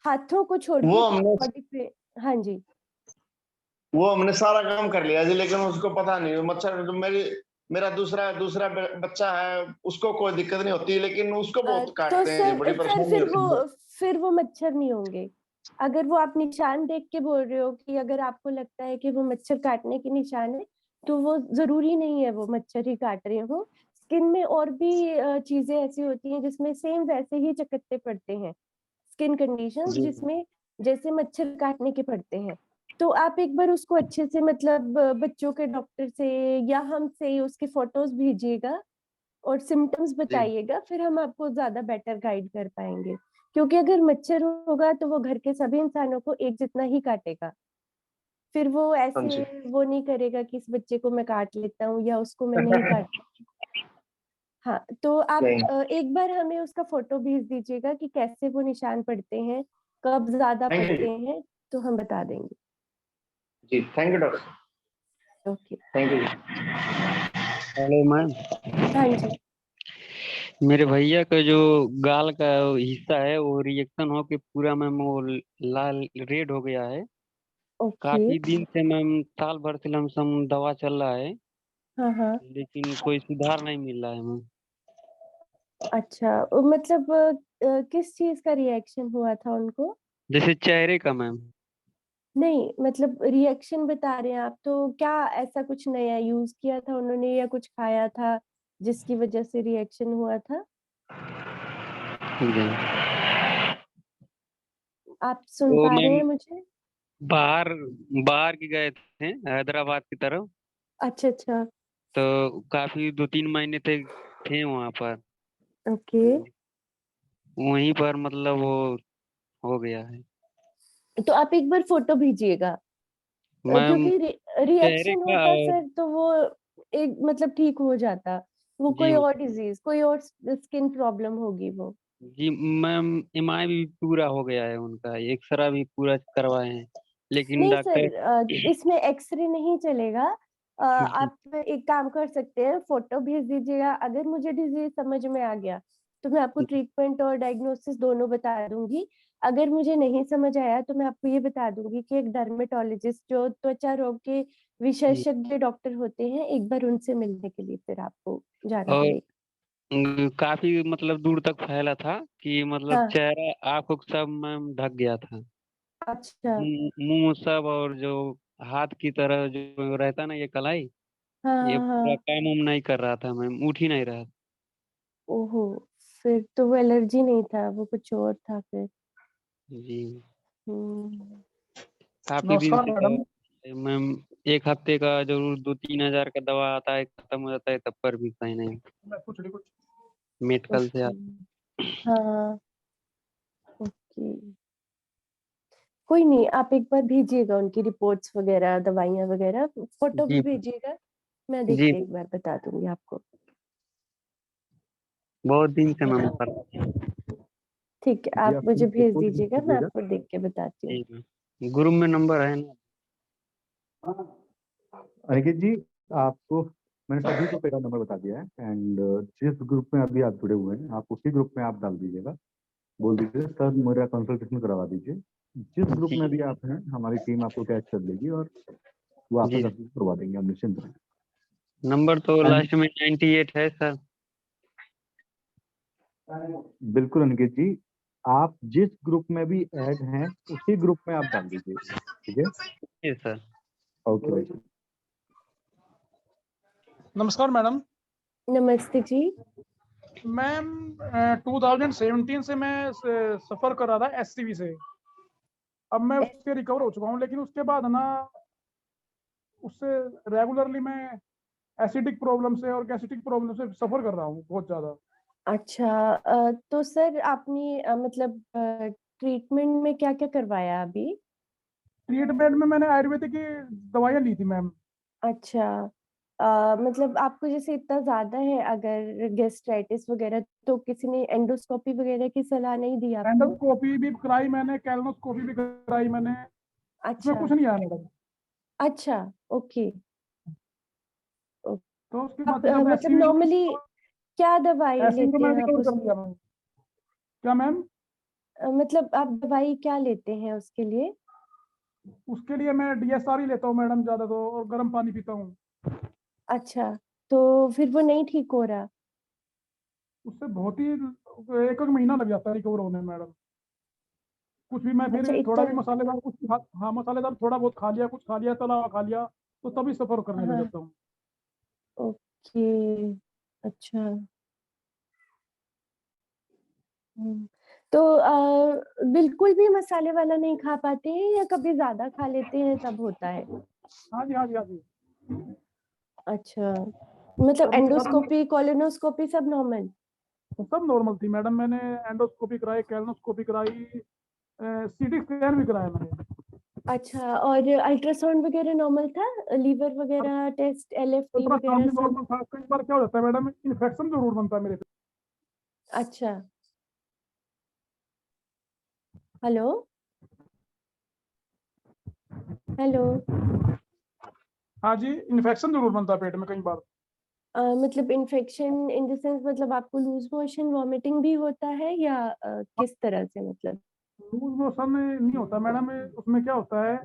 हाथों को छोड़ के
वो
पूरी
हमने
बॉडी पे। हाँ जी।
वो हमने सारा काम कर लिया जी, लेकिन उसको पता नहीं मच्छर तो मेरा दूसरा दूसरा बच्चा है, उसको कोई दिक्कत नहीं होती, लेकिन उसको बहुत
तो
काटते हैं जी, बड़ी
सर
परेशानी होती है।
फिर वो मच्छर नहीं होंगे। अगर वो आप निशान देख के बोल रहे हो कि अगर आपको लगता है कि वो मच्छर काटने के निशान है, तो वो ज़रूरी नहीं है वो मच्छर ही काट रहे हों। स्किन में और भी चीज़ें ऐसी होती हैं जिसमें सेम वैसे ही चकत्ते पड़ते हैं। स्किन कंडीशंस
जी
जिसमें जैसे मच्छर काटने के पड़ते हैं। तो आप एक बार उसको अच्छे से मतलब बच्चों के डॉक्टर से या हमसे उसकी फ़ोटोज़ भेजिएगा और सिम्पटम्स
जी
बताइएगा, फिर हम आपको ज़्यादा बेटर गाइड कर पाएँगे। क्योंकि अगर मच्छर होगा तो वो घर के सभी इंसानों को एक जितना ही काटेगा। फिर वो
हाँ
ऐसे
जी
वो नहीं करेगा कि इस बच्चे को मैं काट लेता हूँ या उसको मैं नहीं काट। हाँ, तो आप
नहीं
एक बार हमें उसका फ़ोटो भेज दीजिएगा कि कैसे वो निशान पड़ते हैं, कब ज़्यादा
थैंक यू
पड़ते
जी।
हैं, तो हम बता देंगे।
जी thank you doctor,
okay.
Thank you जी।
हेलो मैम,
हाँ जी।
मेरे भैया का जो गाल का हिस्सा है वो रिएक्शन होके पूरा मैम वो लाल रेड हो गया है।
ओके।
काफी दिन से मैम साल भर से लमसम दवा चल रहा है,
हाँ, हाँ।
लेकिन कोई सुधार नहीं मिल रहा है मैम।
अच्छा मतलब किस चीज़ का रिएक्शन हुआ था उनको?
जैसे चेहरे का मैम।
नहीं, मतलब रिएक्शन बता रहे हैं आप, तो क्या ऐसा कुछ नया यूज़ किया था उन्होंने या कुछ खाया था, जिसकी वज़ह से रिएक्शन हुआ था?
जी।
आप सुन
वो
पा रहे
मैम
हैं मुझे?
बाहर बाहर की गए थे हैदराबाद की तरफ,
अच्छा, अच्छा।
तो काफी 2-3 महीने तक थे वहाँ पर।
ओके।
तो वहीं पर मतलब वो हो गया है
तो आप एक बार फ़ोटो भेजिएगा।
मैम।
क्योंकि
चेहरे
रिएक्शन
का
होता
और
सर तो वो एक मतलब ठीक हो जाता। वो
जी
कोई और डिज़ीज़, कोई और स्किन प्रॉब्लम होगी वो।
जी मैम, एमआई भी पूरा हो गया है उनका, एक्सरा भी पूरा करवाए हैं, लेकिन
नहीं
डॉक्टर
सर, इसमें एक्स-रे नहीं चलेगा।
जी
आप एक काम कर सकते हैं, फ़ोटो भेज दीजिएगा। अगर मुझे डिज़ीज़ समझ में आ गया, तो मैं आपको ट्रीटमेंट और डायग्नोसिस दोनों बता दूँगी। अगर मुझे नहीं समझ आया, तो मैं आपको ये बता दूँगी कि एक डर्मेटोलॉजिस्ट जो त्वचा रोग के
जी।
विशेषज्ञ डॉक्टर होते हैं, एक बार उनसे मिलने के लिए फिर आपको जाना
और
पड़ेगा।
काफी मतलब दूर तक फैला था कि मतलब
हाँ,
चेहरा आँख उख सब मैम ढक गया था।
अच्छा।
मुँह सब और जो हाथ की तरह जो रहता ना ये कलाई,
हाँ,
ये
हाँ,
पूरा
हाँ।
काम वाम नहीं कर रहा था मैम, उठ ही नहीं रहा था।
ओहो! फिर तो वो एलर्जी नहीं था, वो कुछ और था फिर।
जी,
हुँ।
काफ़ी दिन
नमस्कार
से
मैडम।
दवा मैम, 1 हफ्ते का ज़रूर 2-3 हज़ार का दवा आता है, खत्म हो जाता है तब पर भी सही नहीं,
मैं कुछ
मेडिकल से
ओके। हाँ, हाँ। ओके। ओके। कोई नहीं, आप एक बार भेजिएगा उनकी रिपोर्ट्स वगैरह, दवाइयाँ वगैरह, फ़ोटो भी
जी
भेजिएगा, मैं देख
जी
के एक बार बता दूँगी आपको।
बहुत दिन से मैम कर रहा
ठीक है,
जी
आप
आप
मुझे
प्लीज
भेज
रिपोर्ट
दीजिएगा, मैं
भेजिएगा।
आपको देख के बताती हूँ।
ठीक है, ग्रुप में नंबर है ना?
अनिकेत जी, आपको मैंने सभी को मेरा नंबर बता दिया है, एंड जिस ग्रुप में अभी आप जुड़े हुए हैं आप उसी ग्रुप में आप डाल दीजिएगा, बोल दीजिए सर मेरा कंसल्टेशन करवा दीजिए। जिस ग्रुप
जी
में भी आप हैं हमारी टीम आपको कैच कर लेगी और वो आपका
जी
कंसल्टेशन करवा देंगे, आप निश्चिंत रहें।
नंबर तो
एंड
लास्ट में 98 है सर।
बिल्कुल अनिकेत जी, आप जिस ग्रुप में भी ऐड हैं उसी ग्रुप में आप डाल दीजिए, ठीक है?
जी सर।
ओके।
नमस्कार मैडम।
नमस्ते जी।
मैम 2017 से मैं सफर कर रहा था एससीवी से। अब मैं उससे रिकवर हो चुका हूँ, लेकिन उसके बाद ना उससे रेगुलरली मैं एसिडिक प्रॉब्लम से और गैस्ट्रिक प्रॉब्लम से सफर कर रहा हूँ बहुत ज्यादा।
अच्छा, तो सर आपने मतलब ट्रीटमेंट में क्या-क्या करवाया अभी?
ट्रीटमेंट में मैंने आयुर्वेदिक की दवाइयाँ ली थी मैम।
अच्छा, मतलब आपको जैसे इतना ज़्यादा है अगर गैस्ट्राइटिस वगैरह, तो किसी ने एंडोस्कोपी वगैरह की सलाह नहीं दी आपको?
एंडोस्कोपी भी कराई मैंने, कैलोनोस्कोपी भी कराई मैंने, उसमें
अच्छा,
कुछ नहीं आया मैडम।
अच्छा, ओके। ओ
तो उसके बाद
आप
से जब
मतलब
एससीवी
नॉर्मली क्या दवाई
एससीवी को
लेते
मैंने
हैं आप
रिकवर कर
उसमें?
लिया मैम। क्या मैम?
मतलब आप दवाई क्या लेते हैं उसके लिए?
उसके लिए मैं डीएसआर ही लेता हूँ मैडम ज्यादा, तो और गर्म पानी पीता हूँ।
अच्छा, तो फिर वो नहीं ठीक हो रहा?
उससे बहुत ही एक महीना लग जाता है रिकवर होने में मैडम। कुछ भी मैं फिर
अच्छा,
थोड़ा
इतना
भी मसालेदार कुछ हाँ मसालेदार थोड़ा बहुत खा लिया, कुछ खा लिया, तला हुआ खा लिया, तो तभी सफर करने लग
हाँ,
जाता हूँ।
ओके, अच्छा। हुँ, तो बिल्कुल भी मसाले वाला नहीं खा पाते हैं या कभी ज़्यादा खा लेते हैं तब होता है?
हाँ जी, हाँ जी, हाँ जी।
अच्छा, मतलब
कभी कभी
एंडोस्कोपी, कोलोनोस्कोपी सब नॉर्मल?
सब नॉर्मल थी मैडम। मैंने एंडोस्कोपी कराई, कैलोनोस्कोपी कराई, सीटी स्कैन भी कराया मैंने।
अच्छा, और अल्ट्रासाउंड वगैरह नॉर्मल था? लीवर वगैरह टेस्ट, एलएफटी
अल्ट्रासाउंड
वगैरह
भी
सब?
नॉर्मल था। कई बार क्या हो जाता है मैडम, इन्फेक्शन जरूर बनता है मेरे पे।
अच्छा, हेलो? हेलो?
हाँ जी, इन्फेक्शन जरूर बनता है पेट में कई बार।
मतलब इन्फेक्शन इन द सेंस, मतलब आपको लूज़ मोशन, वॉमिटिंग भी होता है या किस तरह से मतलब?
लूज मोशन नहीं होता मैडम, उसमें क्या होता है,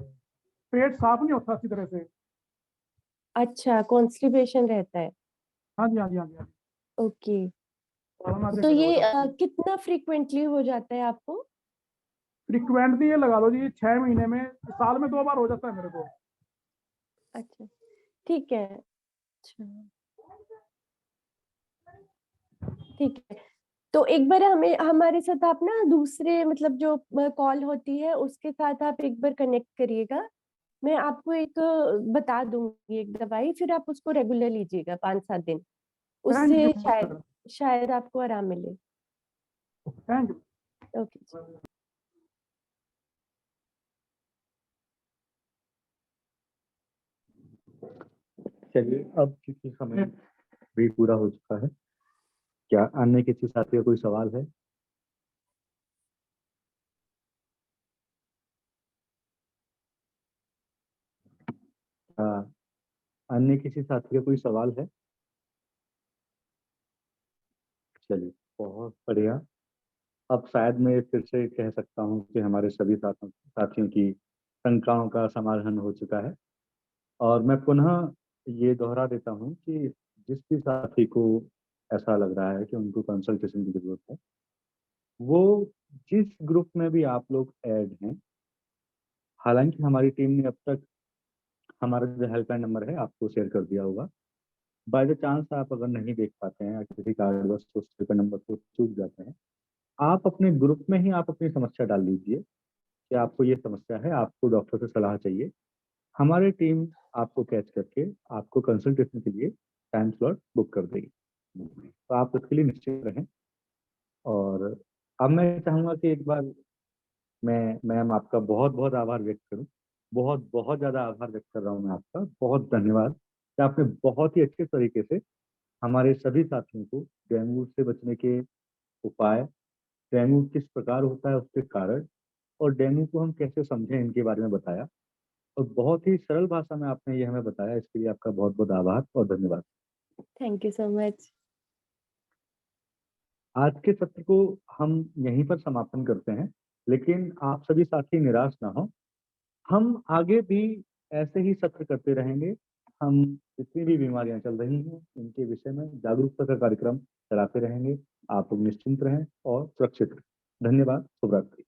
पेट साफ नहीं होता अच्छी तरह से।
अच्छा, कॉन्स्टिपेशन रहता है।
हाँ जी, हाँ जी, हाँ जी, हाँ जी।
ओके,
कोरोना से
तो
हो
ये
जाता है।
कितना फ्रीक्वेंटली हो जाता है आपको?
फ्रिक्वेंटली ये लगा लो जी 6 महीने में, साल में 2 बार हो जाता है मेरे को।
अच्छा, ठीक है। अच्छा, ठीक है। तो एक बार हमें हमारे साथ आप ना दूसरे मतलब जो कॉल होती है उसके साथ आप एक बार कनेक्ट करिएगा। मैं आपको एक बता दूँगी एक दवाई, फिर आप उसको रेगुलर लीजिएगा 5-7 दिन।
थैंक यू
उससे शायद
मैडम,
शायद आपको आराम मिले।
Thank you.
ओके जी।
चलिए, अब क्योंकि समय भी पूरा हो चुका है, क्या अन्य किसी साथी का कोई सवाल है? अन्य किसी साथी का कोई सवाल है? चलिए, बहुत बढ़िया। अब शायद मैं फिर से कह सकता हूँ कि हमारे सभी साथियों की शंकाओं का समाधान हो चुका है, और मैं पुनः ये दोहरा देता हूँ कि जिस भी साथी को ऐसा लग रहा है कि उनको कंसल्टेशन की जरूरत है, वो जिस ग्रुप में भी आप लोग ऐड हैं, हालांकि हमारी टीम ने अब तक हमारा जो हेल्पलाइन नंबर है आपको शेयर कर दिया होगा। बाय द चांस आप अगर नहीं देख पाते हैं या किसी कारणवश उस हेल्पलाइन नंबर को चूक जाते हैं, आप अपने ग्रुप में ही आप अपनी समस्या डाल दीजिए कि आपको ये समस्या है, आपको डॉक्टर से सलाह चाहिए। हमारी टीम आपको कैच करके आपको कंसल्टेशन के लिए टाइम स्लॉट बुक कर देगी, तो आप उसके लिए निश्चित रहें। और अब मैं चाहूंगा कि एक बार मैं मैम आपका बहुत बहुत आभार व्यक्त करूं, बहुत बहुत ज़्यादा आभार व्यक्त कर रहा हूं मैं आपका। बहुत धन्यवाद कि आपने बहुत ही अच्छे तरीके से हमारे सभी साथियों को डेंगू से बचने के उपाय, डेंगू किस प्रकार होता है उसके कारण और डेंगू को हम कैसे समझें इनके बारे में बताया और बहुत ही सरल भाषा में आपने ये हमें बताया। इसके लिए आपका बहुत बहुत आभार और धन्यवाद।
Thank you so much.
आज के सत्र को हम यहीं पर समापन करते हैं, लेकिन आप सभी साथी निराश ना हो। हम आगे भी ऐसे ही सत्र करते रहेंगे। हम जितनी भी बीमारियां चल रही हैं इनके विषय में जागरूकता का कार्यक्रम चलाते रहेंगे। आप लोग निश्चिंत रहें और सुरक्षित रहें। धन्यवाद। शुभ रात्रि।